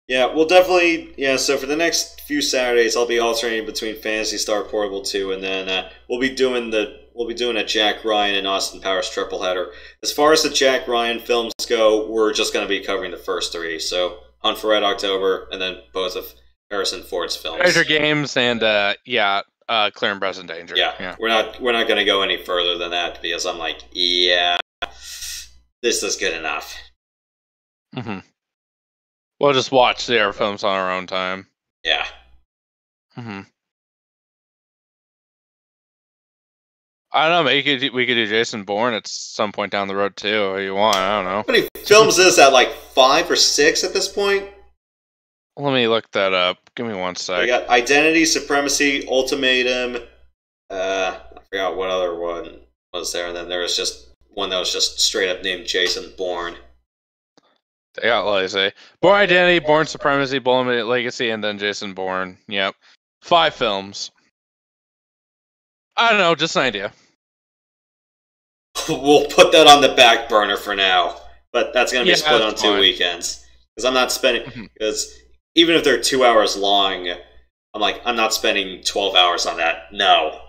yeah, we'll definitely So for the next few Saturdays, I'll be alternating between Phantasy Star Portable 2, and then we'll be doing a Jack Ryan and Austin Powers triple header. As far as the Jack Ryan films go, we're just going to be covering the first 3. So Hunt for Red October, and then both of Harrison Ford's films. Treasure Games and Clear and Present Danger. Yeah. We're not going to go any further than that because I'm like, yeah, this is good enough. We'll just watch their films on our own time. Yeah. I don't know. Maybe we could do Jason Bourne at some point down the road too. If you want, I don't know. How many films is that? Like 5 or 6 at this point? Let me look that up. Give me one sec. We got Identity, Supremacy, Ultimatum. I forgot what other one was there, and then there was just one that was just straight up named Jason Bourne. They got, like I say, Bourne Identity, Bourne Supremacy, Bourne Legacy, and then Jason Bourne. Yep. 5 films. I don't know, just an idea. We'll put that on the back burner for now, but that's going to be split on 2 weekends. Because I'm not spending... Because even if they're 2 hours long, I'm not spending 12 hours on that. No.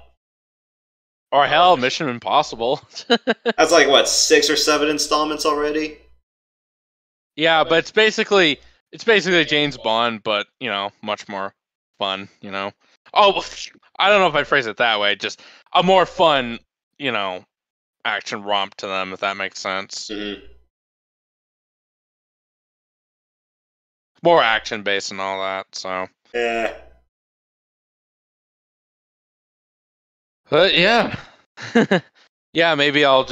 Or hell, Mission Impossible. That's like, what, 6 or 7 installments already? Yeah, but it's basically James Bond, but, much more fun, Oh, I don't know if I'd phrase it that way. Just a more fun, action romp to them, if that makes sense. Mm-hmm. More action based and all that, so. Yeah. But yeah. Yeah, maybe I'll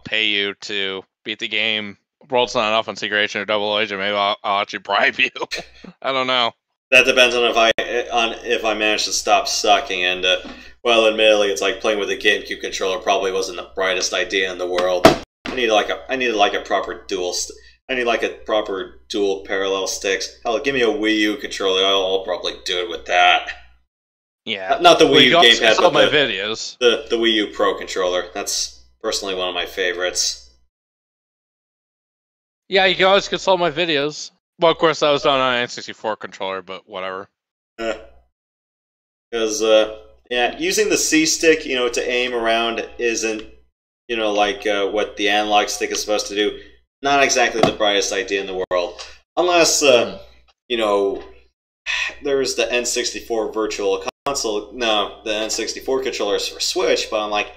pay you to beat the game. World's Not Enough on Secret Agent or Double Agent. Maybe I'll actually bribe you. I don't know. That depends on if I manage to stop sucking, and well, admittedly, it's like playing with a GameCube controller probably wasn't the brightest idea in the world. I needed like a proper dual. I need like a proper dual parallel sticks. Hell, give me a Wii U controller. I'll probably do it with that. Yeah, not the Wii U gamepad, but my videos. The Wii U Pro controller. That's personally one of my favorites. Yeah, you can always consult my videos. Well, of course, that was done on an N64 controller, but whatever. Because, yeah, using the C stick, to aim around isn't, like what the analog stick is supposed to do. Not exactly the brightest idea in the world. Unless, there's the N64 Virtual Console. No, the N64 controller is for Switch, but I'm like,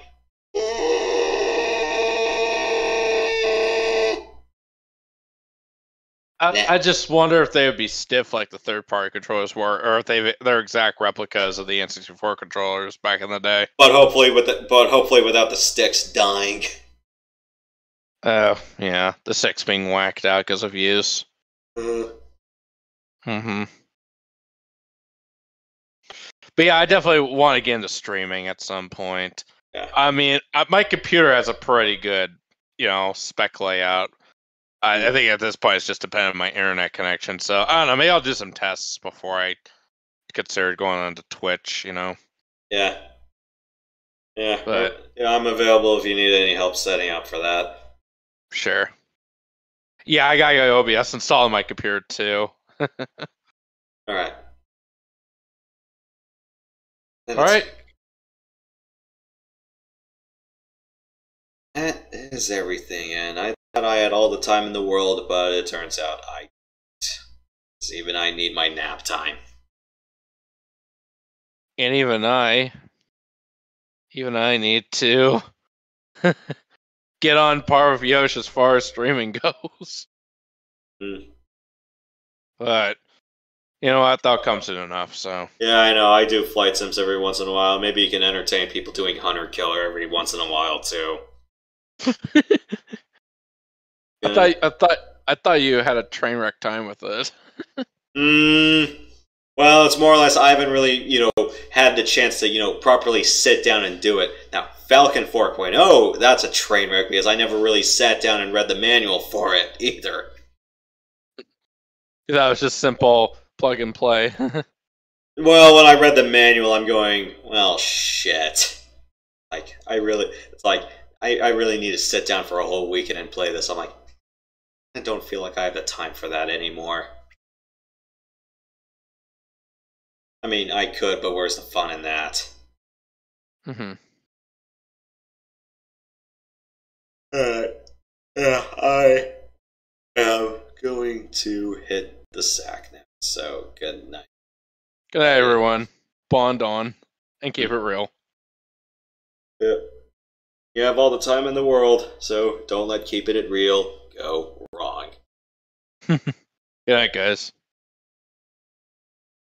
I just wonder if they would be stiff like the third-party controllers were, or if they're exact replicas of the N64 controllers back in the day. But hopefully without the sticks dying. Oh, yeah, the sticks being whacked out because of use. Mm-hmm. But yeah, I definitely want to get into streaming at some point. Yeah. I mean, my computer has a pretty good, spec layout. I think at this point it's just dependent on my internet connection. So I don't know. Maybe I'll do some tests before I consider going on to Twitch. Yeah. Yeah. But I'm available if you need any help setting up for that. Sure. Yeah, I got OBS installed on my computer too. All right. All right. That is everything, and I thought I had all the time in the world, but it turns out I don't. 'Cause even I need my nap time. And even I need to get on par with Yosh as far as streaming goes. But you know what? That comes soon enough. So yeah, I know. I do flight sims every once in a while. Maybe you can entertain people doing Hunter Killer every once in a while too. I thought you had a train wreck time with it. Well, it's more or less I haven't really, had the chance to, properly sit down and do it. Now, Falcon 4.0, that's a train wreck because I never really sat down and read the manual for it either. That was just simple plug and play. Well, when I read the manual, I'm going, well, shit. Like, I really need to sit down for a whole weekend and play this. I'm like, I don't feel like I have the time for that anymore. I mean, I could, but where's the fun in that? Mm-hmm. Yeah, I am going to hit the sack now. So, good night. Good night, everyone. Bond on, and keep it real. Yeah. You have all the time in the world, so don't let keeping it real go wrong. Good night, guys.